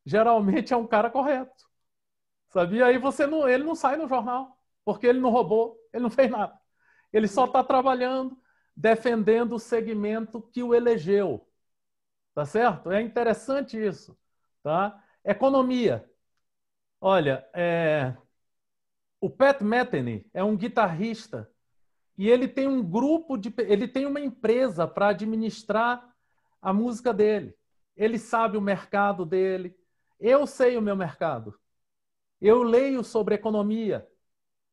geralmente é um cara correto. Sabia? Aí ele não sai no jornal, porque ele não roubou, ele não fez nada. Ele só está trabalhando, defendendo o segmento que o elegeu. Tá certo? É interessante isso. Tá? Economia. Olha, o Pat Metheny é um guitarrista e ele tem um grupo ele tem uma empresa para administrar a música dele. Ele sabe o mercado dele. Eu sei o meu mercado. Eu leio sobre economia.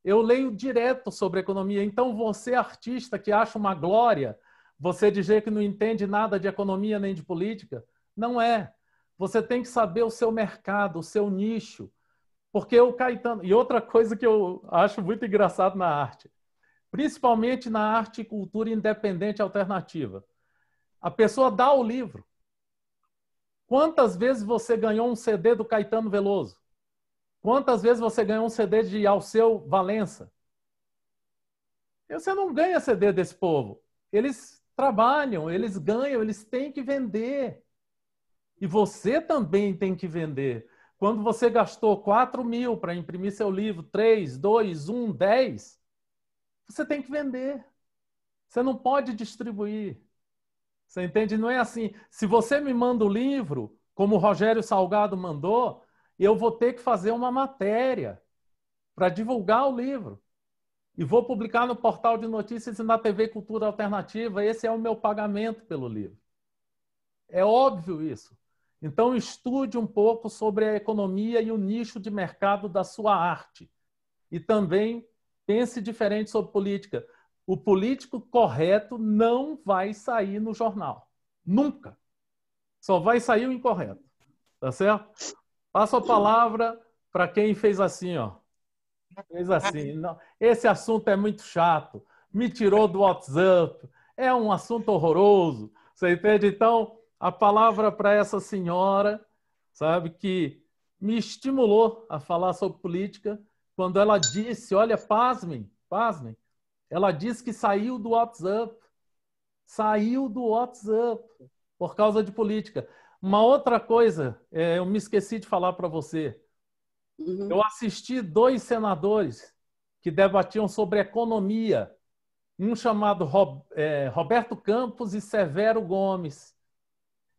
Eu leio direto sobre economia. Então, você, artista que acha uma glória, você dizer que não entende nada de economia nem de política, não é. Você tem que saber o seu mercado, o seu nicho. Porque o Caetano... E outra coisa que eu acho muito engraçado na arte, principalmente na arte e cultura independente alternativa. A pessoa dá o livro. Quantas vezes você ganhou um CD do Caetano Veloso? Quantas vezes você ganhou um CD de Alceu Valença? Você não ganha CD desse povo. Eles trabalham, eles ganham, eles têm que vender. E você também tem que vender. Quando você gastou 4 mil para imprimir seu livro, 3, 2, 1, 10, você tem que vender. Você não pode distribuir. Você entende? Não é assim. Se você me manda o livro, como o Rogério Salgado mandou, eu vou ter que fazer uma matéria para divulgar o livro. E vou publicar no portal de notícias e na TV Cultura Alternativa. Esse é o meu pagamento pelo livro. É óbvio isso. Então, estude um pouco sobre a economia e o nicho de mercado da sua arte. E também pense diferente sobre política. O político correto não vai sair no jornal. Nunca. Só vai sair o incorreto. Tá certo? Passo a palavra para quem fez assim, ó. Fez assim. Não, esse assunto é muito chato. Me tirou do WhatsApp. É um assunto horroroso. Você entende? Então, a palavra para essa senhora, sabe, que me estimulou a falar sobre política quando ela disse, olha, pasmem, pasmem, ela disse que saiu do WhatsApp. Saiu do WhatsApp por causa de política. Uma outra coisa, eu me esqueci de falar para você. Eu assisti 2 senadores que debatiam sobre economia. Um chamado Roberto Campos e Severo Gomes.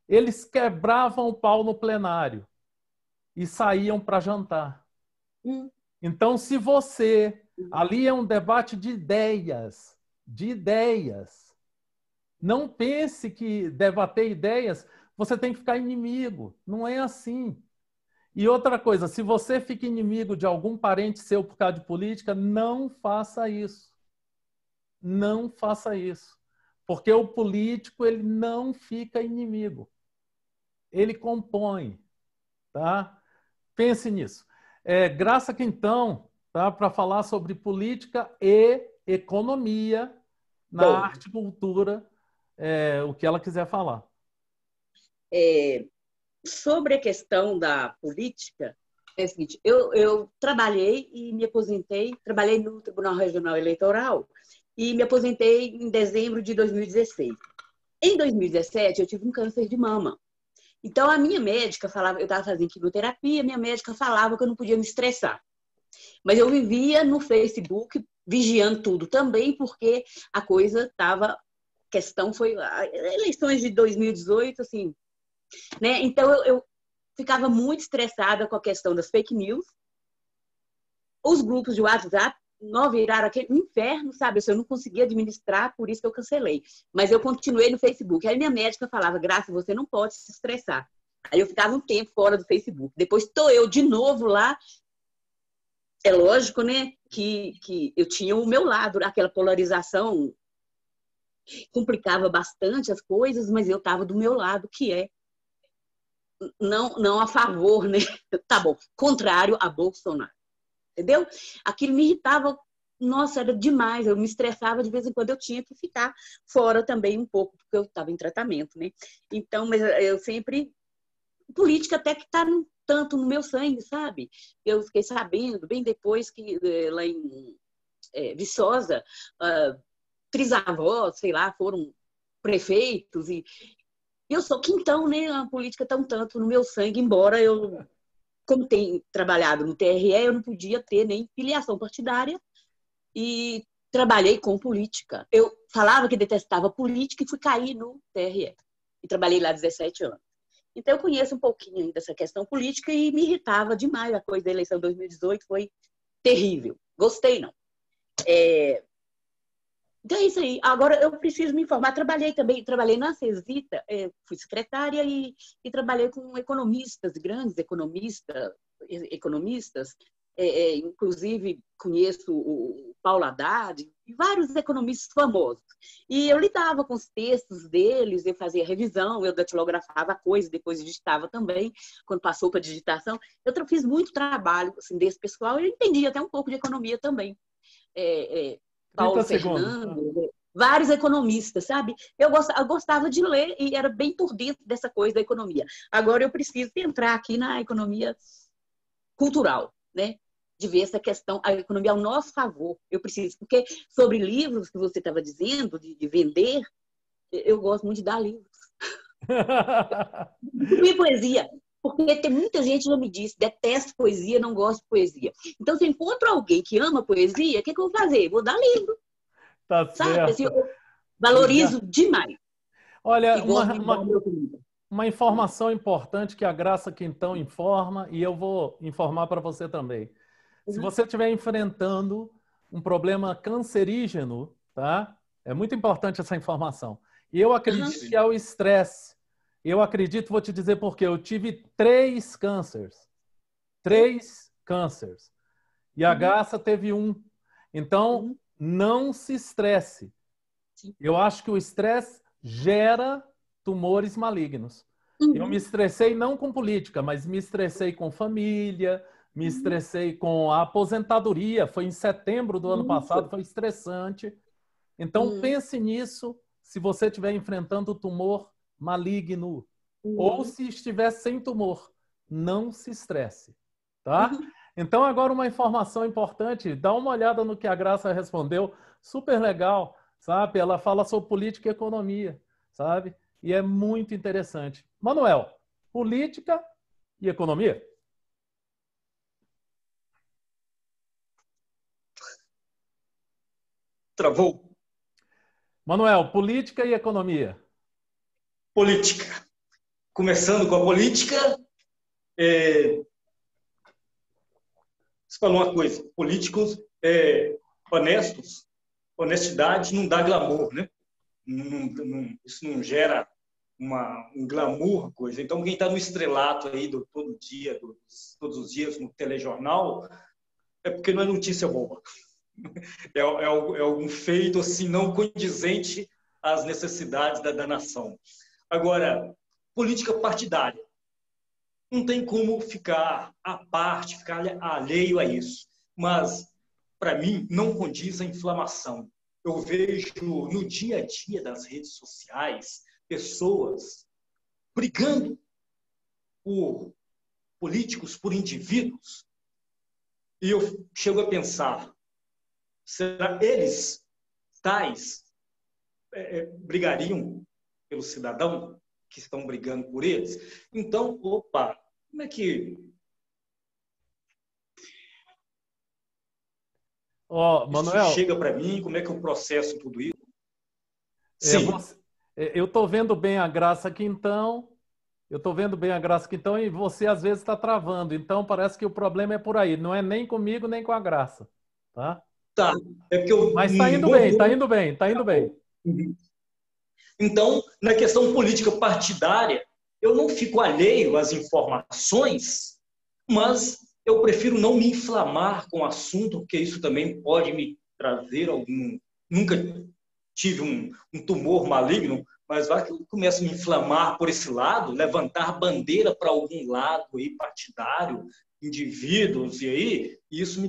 Eles quebravam o pau no plenário e saíam para jantar. Então, se você... Ali é um debate de ideias. De ideias. Não pense que debater ideias, você tem que ficar inimigo. Não é assim. E outra coisa, se você fica inimigo de algum parente seu por causa de política, não faça isso. Não faça isso. Porque o político, ele não fica inimigo. Ele compõe. Tá? Pense nisso. Graça Quintão, tá? Para falar sobre política e economia na arte e cultura, o que ela quiser falar. Sobre a questão da política, é o seguinte, eu trabalhei e me aposentei, trabalhei no Tribunal Regional Eleitoral e me aposentei em dezembro de 2016. Em 2017, eu tive um câncer de mama. Então, a minha médica falava, eu estava fazendo quimioterapia, minha médica falava que eu não podia me estressar. Mas eu vivia no Facebook, vigiando tudo também, porque a coisa estava... questão foi... Eleições de 2018, assim... Né? Então, eu ficava muito estressada com a questão das fake news. Os grupos de WhatsApp não viraram aquele inferno, sabe? Eu não conseguia administrar, por isso que eu cancelei. Mas eu continuei no Facebook. Aí minha médica falava, Graça, você não pode se estressar. Aí eu ficava um tempo fora do Facebook. Depois estou eu de novo lá. É lógico, né? Que eu tinha o meu lado, aquela polarização complicava bastante as coisas, mas eu estava do meu lado, que é não a favor, né? Tá bom, contrário a Bolsonaro. Entendeu? Aquilo me irritava, nossa, era demais, eu me estressava, de vez em quando eu tinha que ficar fora também um pouco, porque eu estava em tratamento, né? Então, mas eu sempre... Política até que tá tanto no meu sangue, sabe? Eu fiquei sabendo, bem depois que lá em Viçosa, trisavós, sei lá, foram prefeitos, e eu sou quintão, né? A política está um tanto no meu sangue, embora eu, como tenho trabalhado no TRE, eu não podia ter nem filiação partidária e trabalhei com política. Eu falava que detestava política e fui cair no TRE. E trabalhei lá 17 anos. Então, eu conheço um pouquinho dessa questão política e me irritava demais. A coisa da eleição de 2018 foi terrível. Gostei, não. Então é isso aí. Agora eu preciso me informar. Trabalhei na CESITA, fui secretária e trabalhei com economistas, grandes economistas. Inclusive conheço o Paulo Haddad e vários economistas famosos. E eu lidava com os textos deles, eu fazia revisão, eu datilografava coisas, depois digitava também, quando passou para digitação. Eu fiz muito trabalho assim, desse pessoal e eu entendi até um pouco de economia também. 30 Paulo segundos. Fernando, vários economistas, sabe? Eu gostava de ler e era bem por dentro dessa coisa da economia. Agora eu preciso entrar aqui na economia cultural, né? De ver essa questão, a economia ao nosso favor. Eu preciso, porque sobre livros que você estava dizendo, de vender, eu gosto muito de dar livros. E poesia. Porque tem muita gente que já me disse, detesto poesia, não gosto de poesia. Então, se eu encontro alguém que ama poesia, o que eu vou fazer? Vou dar livro. Tá Sabe? certo. Assim, eu valorizo demais. Olha, E gosto de dar meu livro. uma informação importante que a Graça Quintão informa, e eu vou informar para você também. Se você estiver enfrentando um problema cancerígeno, tá? É muito importante essa informação. E eu acredito que é o estresse. Eu acredito, vou te dizer por quê. Eu tive 3 cânceres. 3 cânceres. E a Graça teve 1. Então, não se estresse. Eu acho que o estresse gera tumores malignos. Eu me estressei não com política, mas me estressei com família, me estressei com a aposentadoria. Foi em setembro do ano passado, foi estressante. Então, pense nisso se você estiver enfrentando tumor maligno. Ou se estiver sem tumor. Não se estresse. Tá? Então, agora uma informação importante. Dá uma olhada no que a Graça respondeu. Super legal, sabe? Ela fala sobre política e economia, sabe? E é muito interessante. Manuel, política e economia? Travou. Manuel, política e economia? Política. Começando com a política, você falou uma coisa, políticos honestos, honestidade não dá glamour, né? Isso não gera um glamour, coisa. Então, quem está no estrelato aí todos os dias no telejornal, é porque não é notícia boa. É algum feito assim não condizente às necessidades da nação. Agora, política partidária. Não tem como ficar à parte, ficar alheio a isso. Mas, para mim, não condiz a inflamação. Eu vejo no dia a dia das redes sociais pessoas brigando por políticos, por indivíduos. E eu chego a pensar, será que eles, tais, brigariam pelo cidadão que estão brigando por eles? Então, opa, como é que... Manuel, isso chega para mim? Como é que eu processo tudo isso? Sim. Eu estou vendo bem a Graça Quintão, e você às vezes está travando. Então, parece que o problema é por aí. Não é nem comigo, nem com a Graça. Tá? Tá. É porque eu Mas está indo bem, está indo bem, está indo bem. Então, na questão política partidária, eu não fico alheio às informações, mas eu prefiro não me inflamar com o assunto, porque isso também pode me trazer algum... Nunca tive um tumor maligno, mas vai que eu começo a me inflamar por esse lado, levantar bandeira para algum lado aí, partidário, indivíduos, e aí isso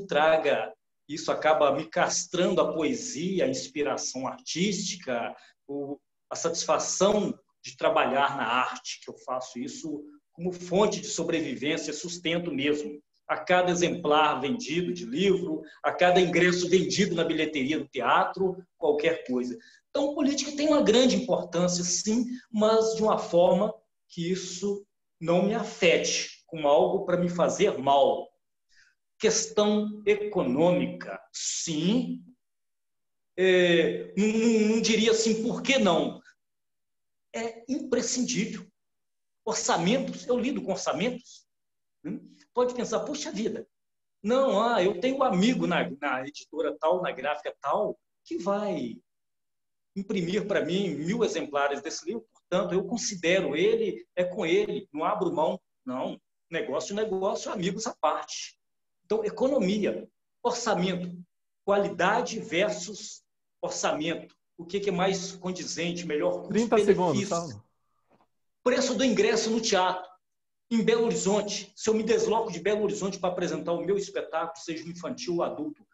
acaba me castrando a poesia, a inspiração artística, a satisfação de trabalhar na arte, que eu faço isso como fonte de sobrevivência, sustento mesmo. A cada exemplar vendido de livro, a cada ingresso vendido na bilheteria do teatro, qualquer coisa. Então, política tem uma grande importância, sim, mas de uma forma que isso não me afete, como algo para me fazer mal. Questão econômica, sim. Não diria assim, por que não? É imprescindível. Orçamentos, eu lido com orçamentos. Pode pensar, puxa vida, não, eu tenho um amigo na editora tal, na gráfica tal, que vai imprimir para mim 1000 exemplares desse livro, portanto, eu considero ele, é com ele, não abro mão. Não, negócio, amigos à parte. Então, economia, orçamento, qualidade versus orçamento. O que é mais condizente, melhor custo-benefício? Preço do ingresso no teatro. Em Belo Horizonte, se eu me desloco de Belo Horizonte para apresentar o meu espetáculo, seja infantil ou adulto,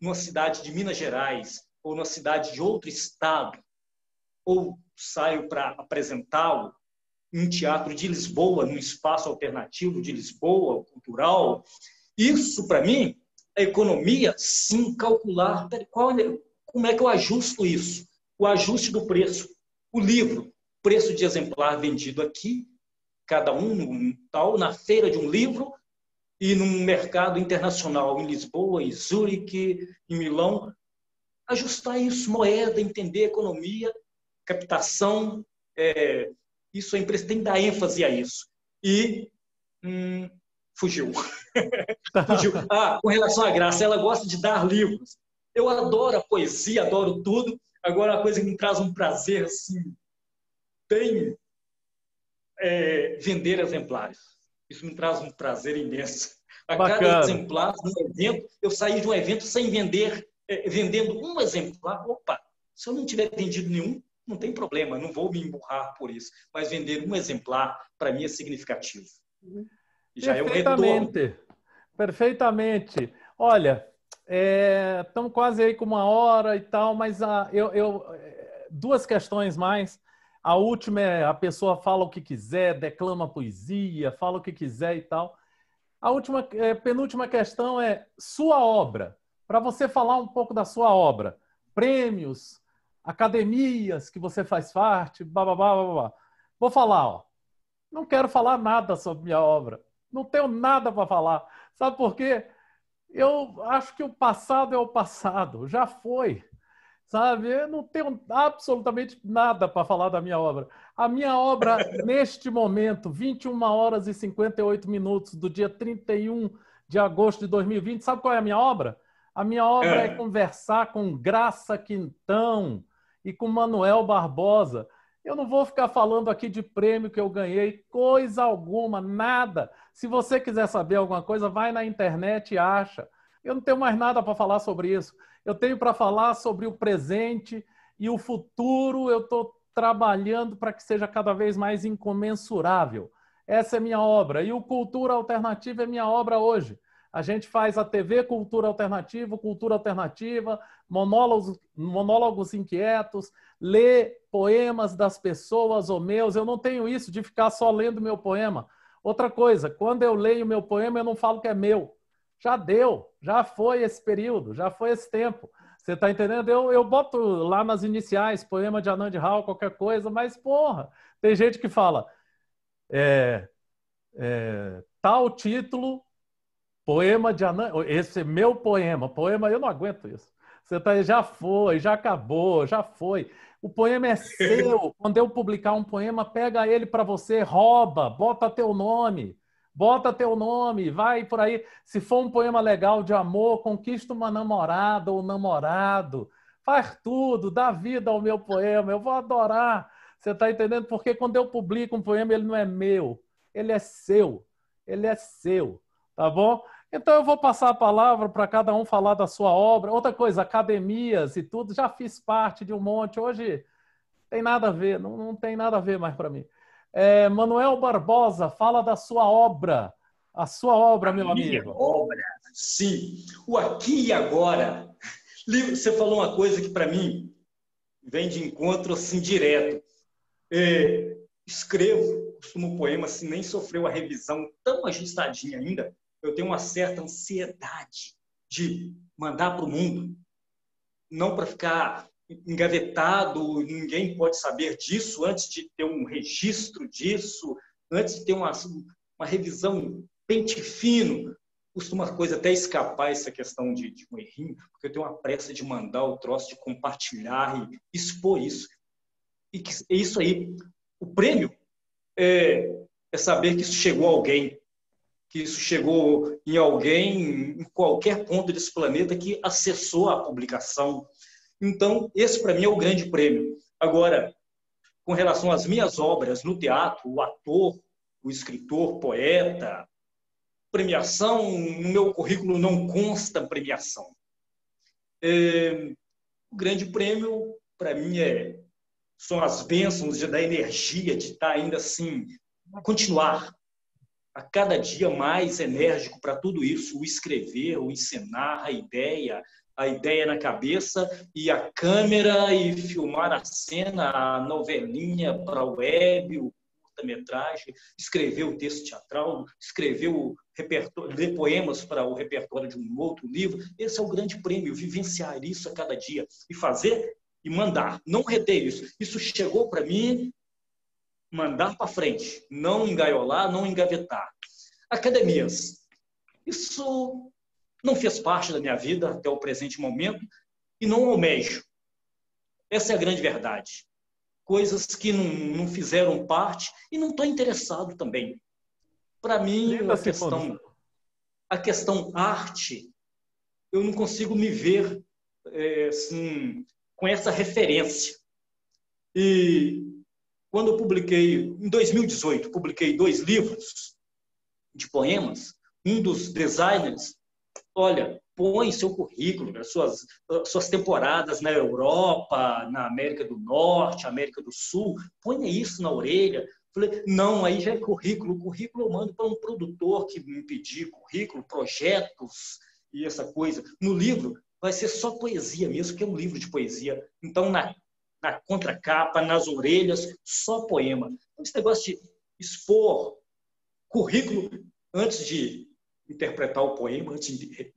numa cidade de Minas Gerais ou numa cidade de outro estado, ou saio para apresentá-lo em um teatro de Lisboa, num espaço alternativo de Lisboa, cultural, isso, para mim, a economia, sim, calcular como é que eu ajusto isso? O ajuste do preço. O livro, preço de exemplar vendido aqui, cada um tal, na feira de um livro e num mercado internacional, em Lisboa, em Zurique, em Milão. Ajustar isso, moeda, entender economia, captação, isso é impressionante, tem que dar ênfase a isso. E fugiu. Fugiu. Com relação à Graça, ela gosta de dar livros. Eu adoro a poesia, adoro tudo. Agora, uma coisa que me traz um prazer, assim, bem... vender exemplares. Isso me traz um prazer imenso. A cada exemplar, num evento, eu saí de um evento sem vender, vendendo um exemplar. Opa, se eu não tiver vendido nenhum, não tem problema, não vou me emburrar por isso. Mas vender um exemplar, para mim, é significativo. Já é um retorno. Perfeitamente. Olha, estamos quase aí com 1 hora e tal, mas duas questões mais. A última é a pessoa fala o que quiser, declama poesia, fala o que quiser e tal. A penúltima questão é sua obra. Para você falar um pouco da sua obra. Prêmios, academias que você faz parte, blá. Vou falar, não quero falar nada sobre minha obra. Não tenho nada para falar. Sabe por quê? Eu acho que o passado é o passado, já foi. Sabe? Eu não tenho absolutamente nada para falar da minha obra. A minha obra, neste momento, 21 horas e 58 minutos do dia 31 de agosto de 2020, sabe qual é a minha obra? A minha obra é conversar com Graça Quintão e com Manuel Barbosa. Eu não vou ficar falando aqui de prêmio que eu ganhei, coisa alguma, nada. Se você quiser saber alguma coisa, vai na internet e acha. Eu não tenho mais nada para falar sobre isso. Eu tenho para falar sobre o presente e o futuro. Eu estou trabalhando para que seja cada vez mais incomensurável. Essa é minha obra. E o Cultura Alternativa é minha obra hoje. A gente faz a TV Cultura Alternativa, monólogos inquietos, lê poemas das pessoas ou meus. Eu não tenho isso de ficar só lendo meu poema. Outra coisa, quando eu leio meu poema, eu não falo que é meu. Já deu, já foi esse período, já foi esse tempo. Você está entendendo? Eu boto lá nas iniciais, poema de Anand Rao, qualquer coisa, mas, porra, tem gente que fala tal título, poema de Anand... Esse é meu poema. Poema, eu não aguento isso. Você tá, já foi, já acabou, já foi. O poema é seu. Quando eu publicar um poema, pega ele para você, rouba, bota teu nome. Bota teu nome, vai por aí. Se for um poema legal de amor, conquista uma namorada ou namorado. Faz tudo, dá vida ao meu poema. Eu vou adorar. Você está entendendo? Porque quando eu publico um poema, ele não é meu. Ele é seu. Ele é seu. Tá bom? Então eu vou passar a palavra para cada um falar da sua obra. Outra coisa, academias e tudo. Já fiz parte de um monte. Hoje tem nada a ver. Não tem nada a ver mais para mim. Manuel Barbosa, fala da sua obra. A sua obra, meu amigo. Obra, sim. O Aqui e Agora. Você falou uma coisa que, para mim, vem de encontro assim direto. Escrevo o poema, se nem sofreu a revisão tão ajustadinha ainda, eu tenho uma certa ansiedade de mandar para o mundo, não para ficar engavetado, ninguém pode saber disso antes de ter um registro disso, antes de ter uma revisão pente fino. Costuma a coisa até escapar essa questão de um errinho, porque eu tenho uma pressa de mandar o troço, de compartilhar e expor isso. E que, é isso aí. O prêmio é saber que isso chegou a alguém, que isso chegou em alguém, em qualquer ponto desse planeta que acessou a publicação. Então, esse para mim é o grande prêmio. Agora, com relação às minhas obras no teatro, o ator, o escritor, poeta, premiação, no meu currículo não consta premiação. O grande prêmio, para mim, são as bênçãos da energia de estar ainda assim, continuar a cada dia mais enérgico para tudo isso, o escrever, o encenar, a ideia na cabeça e a câmera e filmar a cena, a novelinha para o web, o curta-metragem, escrever o texto teatral, escrever o repertório, ler poemas para o repertório de um outro livro. Esse é o grande prêmio, vivenciar isso a cada dia e fazer e mandar, não reter isso. Isso chegou para mim, mandar para frente, não engaiolar, não engavetar. Academias. Isso não fez parte da minha vida até o presente momento e não almejo. Essa é a grande verdade. Coisas que não fizeram parte e não estou interessado também. Para mim, a questão arte, eu não consigo me ver assim, com essa referência. E quando eu publiquei, em 2018, publiquei 2 livros de poemas, um dos designers, olha, põe seu currículo, suas temporadas na Europa, na América do Norte, América do Sul, põe isso na orelha. Falei, não, aí já é currículo. Currículo eu mando para um produtor que me pedir currículo, projetos e essa coisa. No livro vai ser só poesia mesmo, que é um livro de poesia. Então, na contracapa, nas orelhas, só poema. Esse negócio de expor currículo antes de interpretar o poema, antes de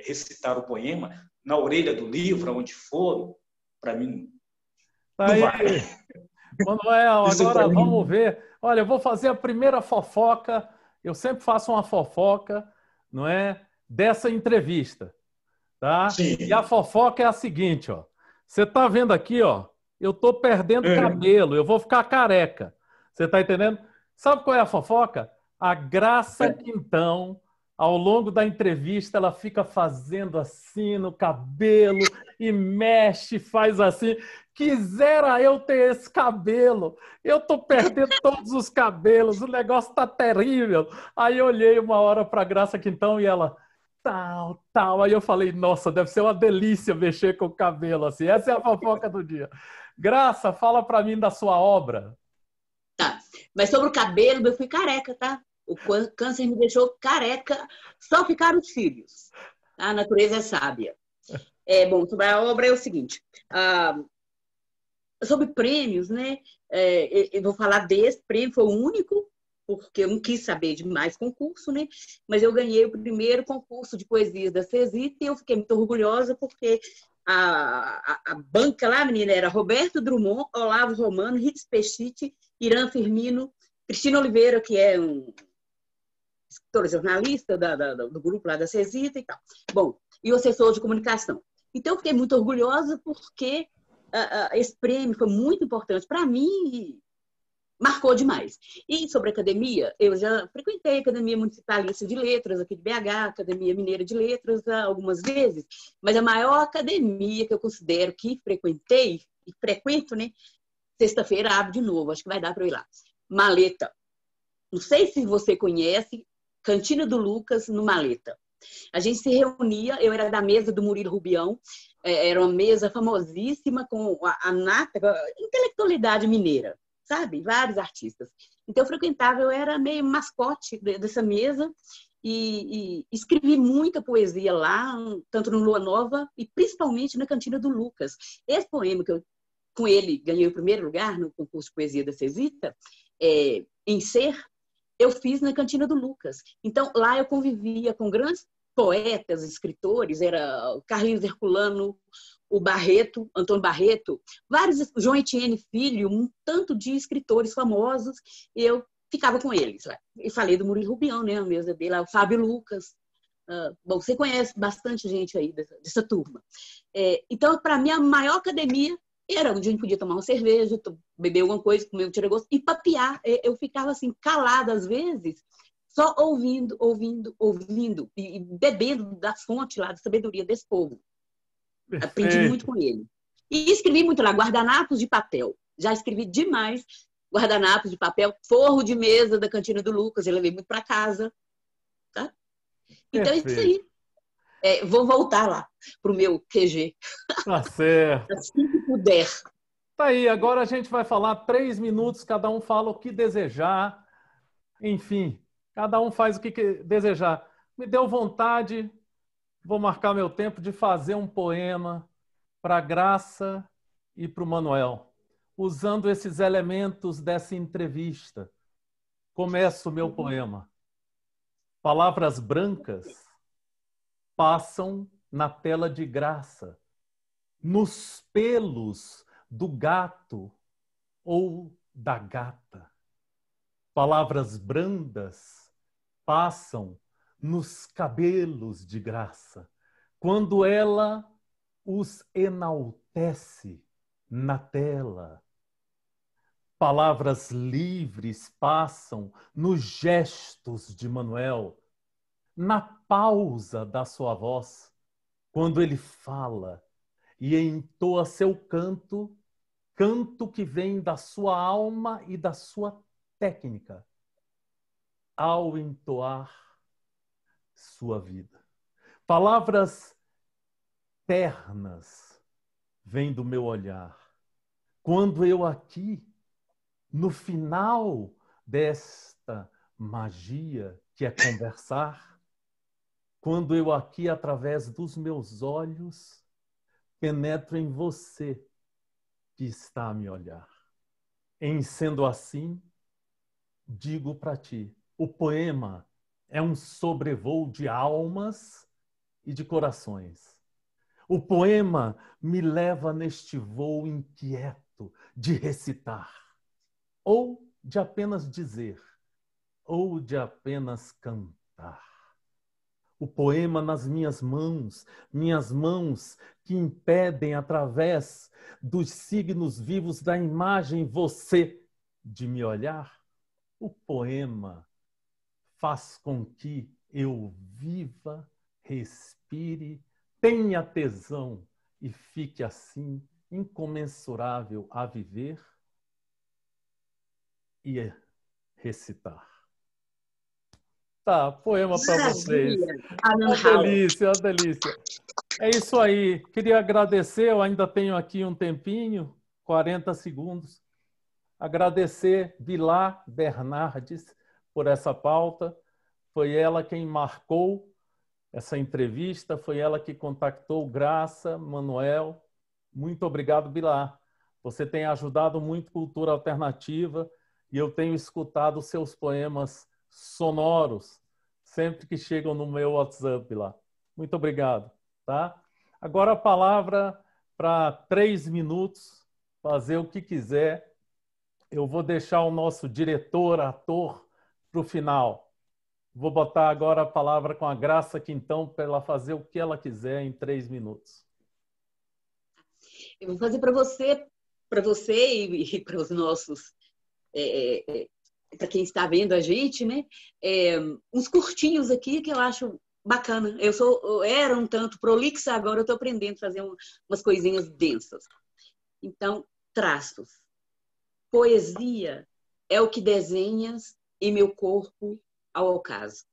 recitar o poema, na orelha do livro, onde for, para mim, não vai. Manuel, agora vamos ver. Olha, eu vou fazer a primeira fofoca. Eu sempre faço uma fofoca, não é? Dessa entrevista, tá? Sim. E a fofoca é a seguinte, ó. Você tá vendo aqui, ó? Eu tô perdendo cabelo, eu vou ficar careca. Você tá entendendo? Sabe qual é a fofoca? A Graça Quintão, ao longo da entrevista, ela fica fazendo assim no cabelo e mexe, faz assim. Quisera eu ter esse cabelo. Eu tô perdendo todos os cabelos, o negócio tá terrível. Aí eu olhei uma hora para a Graça Quintão e ela... Tal. Aí eu falei, nossa, deve ser uma delícia mexer com o cabelo assim. Essa é a fofoca do dia. Graça, fala para mim da sua obra. Tá, mas sobre o cabelo, eu fui careca, tá? O câncer me deixou careca, só ficaram os cílios. A natureza é sábia. Bom, sobre a obra é o seguinte, sobre prêmios, né? Eu vou falar desse prêmio, foi o único, porque eu não quis saber de mais concurso, né? Mas eu ganhei o primeiro concurso de poesias da CESIT e eu fiquei muito orgulhosa porque a banca lá, menina, era Roberto Drummond, Olavo Romano, Ritz Pechite, Irã Firmino, Cristina Oliveira, que é um escritora jornalista do grupo lá da CESIT e tal. Bom, e o assessor de comunicação. Então, eu fiquei muito orgulhosa porque esse prêmio foi muito importante para mim e marcou demais. E sobre a academia, eu já frequentei a Academia Municipalista de Letras aqui de BH, Academia Mineira de Letras algumas vezes, mas a maior academia que eu considero que frequentei e frequento, né? Sexta-feira abre de novo, acho que vai dar para eu ir lá. Maleta. Não sei se você conhece, Cantina do Lucas, no Maleta. A gente se reunia, eu era da mesa do Murilo Rubião, era uma mesa famosíssima com a nata, a intelectualidade mineira, sabe? Vários artistas. Então, eu frequentava, eu era meio mascote dessa mesa e escrevi muita poesia lá, tanto no Lua Nova e principalmente na Cantina do Lucas. Esse poema que eu, com ele, ganhei o primeiro lugar no concurso de poesia da CESITA, em ser, eu fiz na Cantina do Lucas. Então, lá eu convivia com grandes poetas, escritores, era o Carlinhos Herculano, o Barreto, Antônio Barreto, vários, João Etienne Filho, um tanto de escritores famosos, e eu ficava com eles lá. E falei do Murilo Rubião, né, a mesa dele, o Fábio Lucas. Bom, você conhece bastante gente aí dessa turma. Então, para mim, a maior academia era onde a gente podia tomar uma cerveja, beber alguma coisa, comer um tira-gosto e papear. Eu ficava assim, calada às vezes, só ouvindo, ouvindo, ouvindo e bebendo da fonte lá, da sabedoria desse povo. Perfeito. Aprendi muito com ele. E escrevi muito lá, guardanapos de papel. Já escrevi demais guardanapos de papel, forro de mesa da Cantina do Lucas, eu levei muito para casa. Tá? Então, é isso aí. Vou voltar lá para o meu QG. Tá certo. Assim que puder. Tá aí, agora a gente vai falar 3 minutos, cada um fala o que desejar. Enfim, cada um faz o que desejar. Me deu vontade, vou marcar meu tempo, de fazer um poema para a Graça e para o Manuel, usando esses elementos dessa entrevista. Começo o meu poema. Palavras brancas passam na tela de graça, nos pelos do gato ou da gata. Palavras brandas passam nos cabelos de graça, quando ela os enaltece na tela. Palavras livres passam nos gestos de Manuel, na pausa da sua voz, quando ele fala e entoa seu canto, canto que vem da sua alma e da sua técnica, ao entoar sua vida. Palavras ternas vêm do meu olhar, quando eu aqui, no final desta magia que é conversar, quando eu aqui, através dos meus olhos, penetro em você que está a me olhar. Em sendo assim, digo para ti, o poema é um sobrevoo de almas e de corações. O poema me leva neste voo inquieto de recitar, ou de apenas dizer, ou de apenas cantar. O poema nas minhas mãos que impedem, através dos signos vivos da imagem você de me olhar. O poema faz com que eu viva, respire, tenha tesão e fique assim incomensurável a viver e recitar. Tá, poema para vocês. Uma delícia, uma delícia. É isso aí. Queria agradecer, eu ainda tenho aqui um tempinho, 40 segundos. Agradecer Vilar Bernardes por essa pauta. Foi ela quem marcou essa entrevista, foi ela que contactou Graça, Manuel. Muito obrigado, Vilar. Você tem ajudado muito Cultura Alternativa e eu tenho escutado seus poemas sonoros sempre que chegam no meu WhatsApp lá. Muito obrigado, tá? Agora a palavra para 3 minutos, fazer o que quiser. Eu vou deixar o nosso diretor, ator, para o final. Vou botar agora a palavra com a Graça Quintão para ela fazer o que ela quiser em 3 minutos. Eu vou fazer para você e para os nossos, para quem está vendo a gente, né? Uns curtinhos aqui que eu acho bacana. Eu era um tanto prolixa, agora eu estou aprendendo a fazer umas coisinhas densas. Então, traços. Poesia é o que desenhas em meu corpo ao ocaso.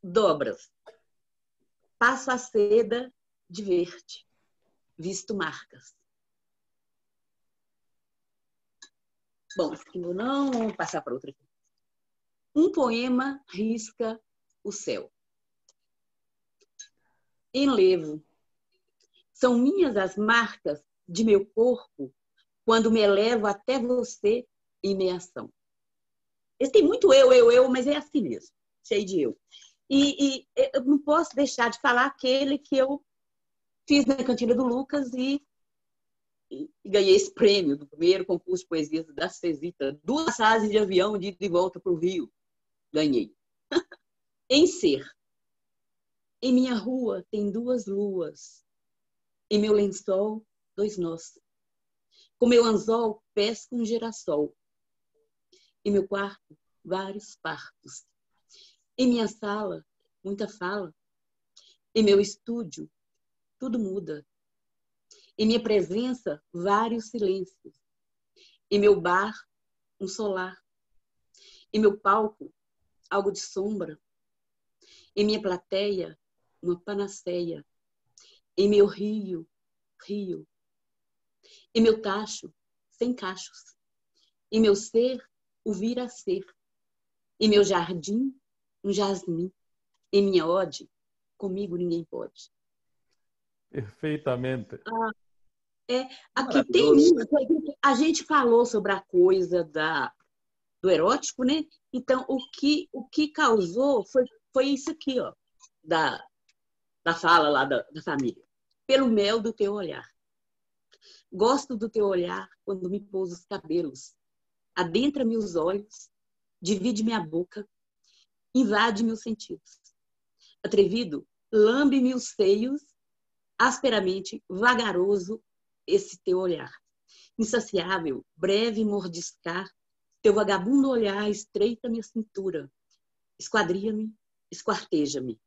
Dobras. Passo a seda de ver-te. Visto marcas. Bom, não, vamos passar para outra aqui. Um poema risca o céu. Enlevo. São minhas as marcas de meu corpo quando me elevo até você em meia ação. Eles têm muito eu, mas é assim mesmo, cheio de eu. E eu não posso deixar de falar aquele que eu fiz na Cantina do Lucas e ganhei esse prêmio do primeiro concurso de poesia da Cesita, 2 passagens de avião de ida e volta para o Rio. Ganhei. Em ser. Em minha rua tem 2 luas. Em meu lençol, 2 nós. Com meu anzol, pesco um girassol. Em meu quarto, vários partos. Em minha sala, muita fala. Em meu estúdio, tudo muda. Em minha presença, vários silêncios. Em meu bar, um solar. Em meu palco, algo de sombra. Em minha plateia, uma panaceia. Em meu rio, rio. Em meu tacho, sem cachos. Em meu ser, o vir a ser. Em meu jardim, um jasmim. Em minha ode, comigo ninguém pode. Perfeitamente. Aqui tem a gente falou sobre a coisa do erótico, né? Então, o que causou foi isso aqui, ó, da fala lá da família. Pelo mel do teu olhar. Gosto do teu olhar quando me pousa os cabelos. Adentra-me os olhos, divide minha boca, invade meus sentidos. Atrevido, lambe-me os seios, asperamente, vagaroso, esse teu olhar. Insaciável, breve mordiscar, teu vagabundo olhar estreita minha cintura. Esquadria-me, esquarteja-me.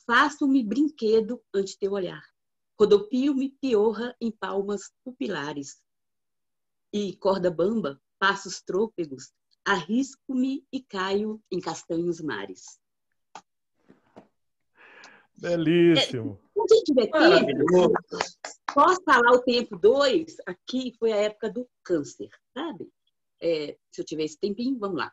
Faço-me brinquedo ante teu olhar. Rodopio-me piorra em palmas pupilares. E, corda bamba, passos trôpegos, arrisco-me e caio em castanhos mares. Belíssimo. Se a gente tiver tempo, posso falar o tempo 2? Aqui foi a época do câncer, sabe? Se eu tiver esse tempinho, vamos lá.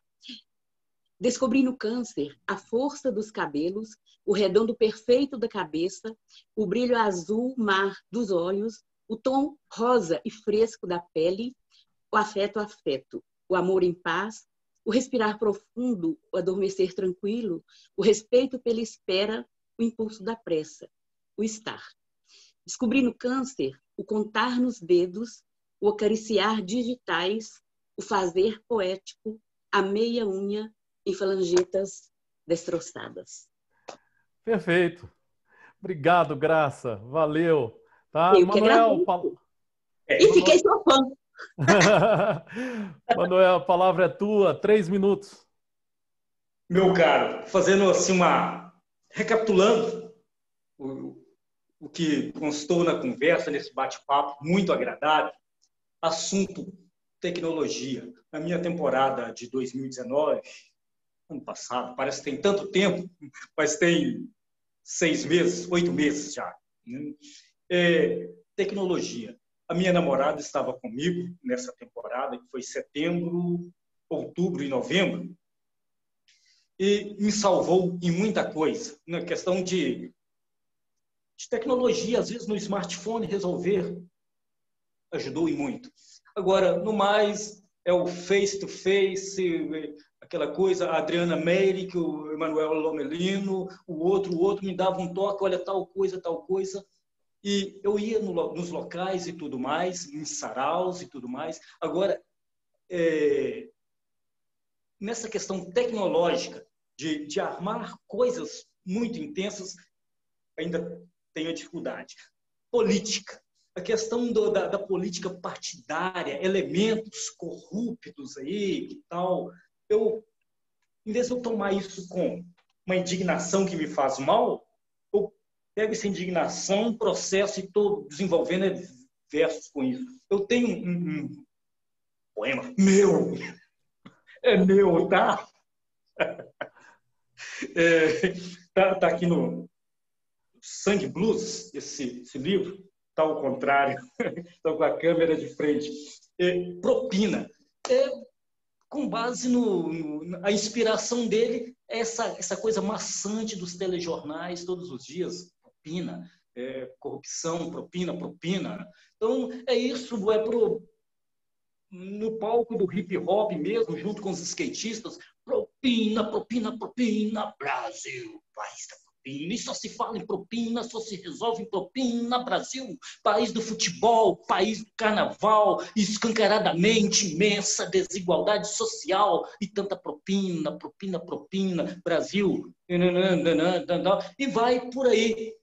Descobri no câncer a força dos cabelos, o redondo perfeito da cabeça, o brilho azul mar dos olhos, o tom rosa e fresco da pele, o afeto, o amor em paz, o respirar profundo, o adormecer tranquilo, o respeito pela espera, o impulso da pressa, o estar. Descobri no câncer o contar nos dedos, o acariciar digitais, o fazer poético, a meia unha em falangetas destroçadas. Perfeito. Obrigado, Graça. Valeu. Tá? Eu que agradeço. E fiquei sua fã. Manuel, a palavra é tua. 3 minutos. Meu caro, fazendo assim recapitulando o que constou na conversa, nesse bate-papo muito agradável, assunto tecnologia. Na minha temporada de 2019, ano passado, parece que tem tanto tempo, mas tem 6 meses, 8 meses já. Né? Tecnologia. A minha namorada estava comigo nessa temporada, que foi setembro, outubro e novembro, e me salvou em muita coisa. Na questão de tecnologia, às vezes no smartphone resolver, ajudou e muito. Agora, no mais, é o face-to-face, aquela coisa, a Adriana Meire, que o Emanuel Lomelino, o outro me dava um toque, olha, tal coisa. E eu ia nos locais e tudo mais, em saraus e tudo mais. Agora, nessa questão tecnológica, de armar coisas muito intensas, ainda tenho dificuldade. Política. A questão da política partidária, elementos corruptos aí, que tal. Em vez de eu tomar isso com uma indignação que me faz mal, eu pego essa indignação, processo e estou desenvolvendo versos com isso. Eu tenho um poema meu, meu, tá? Tá aqui no Sangue Blues, esse livro, tá ao contrário, estou com a câmera de frente. Propina. Com base a inspiração dele, essa coisa maçante dos telejornais todos os dias, propina, corrupção, propina. Então, é isso, no palco do hip hop mesmo, junto com os skatistas, propina, propina, propina, Brasil, país da propina. E só se fala em propina, só se resolve em propina, Brasil, país do futebol, país do carnaval, escancaradamente imensa desigualdade social e tanta propina, propina, propina, Brasil, e vai por aí.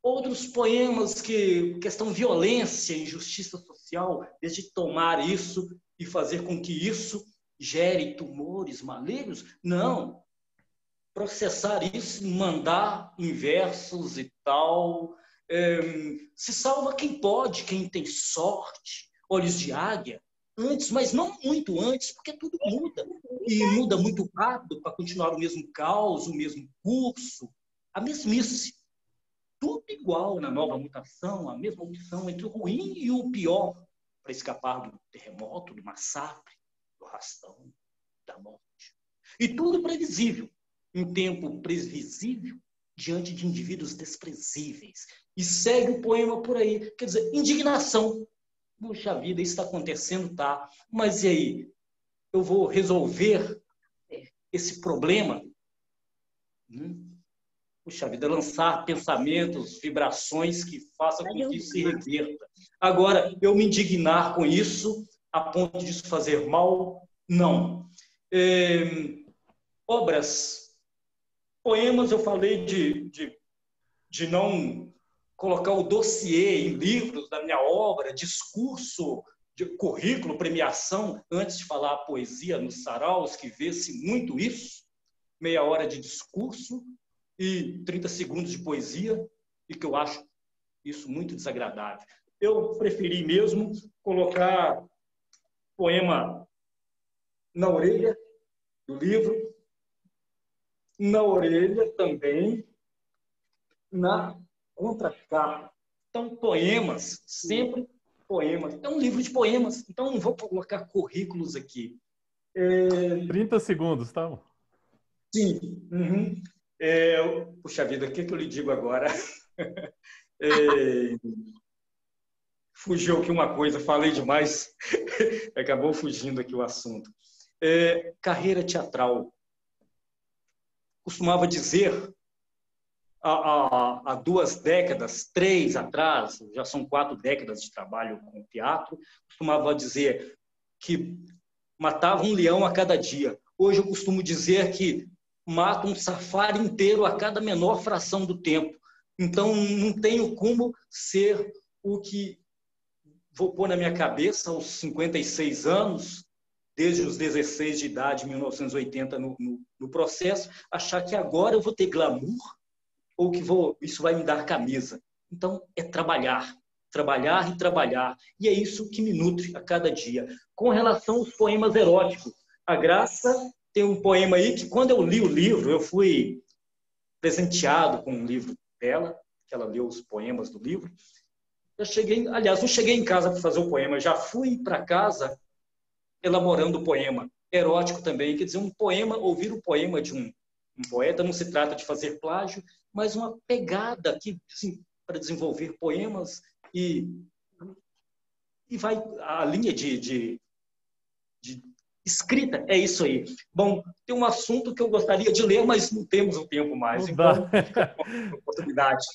Outros poemas que questão violência, injustiça social, desde tomar isso e fazer com que isso gere tumores malignos, não. Processar isso, mandar em versos e tal. Se salva quem pode, quem tem sorte, olhos de águia, antes, mas não muito antes, porque tudo muda. E muda muito rápido para continuar o mesmo caos, o mesmo curso, a mesmice. Tudo igual na nova mutação, a mesma opção entre o ruim e o pior, para escapar do terremoto, do massacre, do arrastão, da morte. E tudo previsível, em tempo previsível, diante de indivíduos desprezíveis. E segue o poema por aí. Quer dizer, indignação. Puxa vida, isso está acontecendo, tá? Mas e aí? Eu vou resolver esse problema? Puxa vida, lançar pensamentos, vibrações que façam com que isso se reverta. Agora, eu me indignar com isso, a ponto de isso fazer mal? Não. Obras, poemas, eu falei de não colocar o dossiê em livros da minha obra, discurso, de currículo, premiação, antes de falar a poesia nos saraus, que vê-se muito isso, meia hora de discurso e 30 segundos de poesia, e que eu acho isso muito desagradável. Eu preferi mesmo colocar poema na orelha do livro, na orelha também, na contracapa. Então, poemas, sempre poemas. É um livro de poemas, então não vou colocar currículos aqui. 30 segundos, tá? Sim. Uhum. Puxa vida, o que eu lhe digo agora? Fugiu aqui uma coisa, falei demais, acabou fugindo aqui o assunto. Carreira teatral. Costumava dizer, há 2 décadas, 3 atrás, já são 4 décadas de trabalho com teatro, costumava dizer que matava um leão a cada dia. Hoje eu costumo dizer que mata um safari inteiro a cada menor fração do tempo. Então, não tenho como ser o que vou pôr na minha cabeça aos 56 anos, desde os 16 de idade, 1980, no processo, achar que agora eu vou ter glamour ou que isso vai me dar camisa. Então, é trabalhar, trabalhar e trabalhar. E é isso que me nutre a cada dia. Com relação aos poemas eróticos, a Graça tem um poema aí que, quando eu li o livro, eu fui presenteado com um livro dela, que ela leu os poemas do livro. Eu cheguei, aliás, não cheguei em casa para fazer o poema, já fui para casa elaborando o poema. Erótico também, quer dizer, um poema, ouvir o poema de um poeta não se trata de fazer plágio, mas uma pegada aqui, assim, para desenvolver poemas e vai a linha de escrita, é isso aí. Bom, tem um assunto que eu gostaria de ler, mas não temos o tempo mais, então fica uma oportunidade.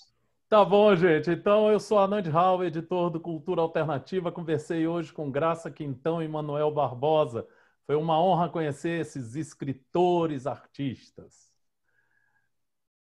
Tá bom, gente. Então, eu sou Anand Rao, editor do Cultura Alternativa. Conversei hoje com Graça Quintão e Manuel Barbosa. Foi uma honra conhecer esses escritores artistas.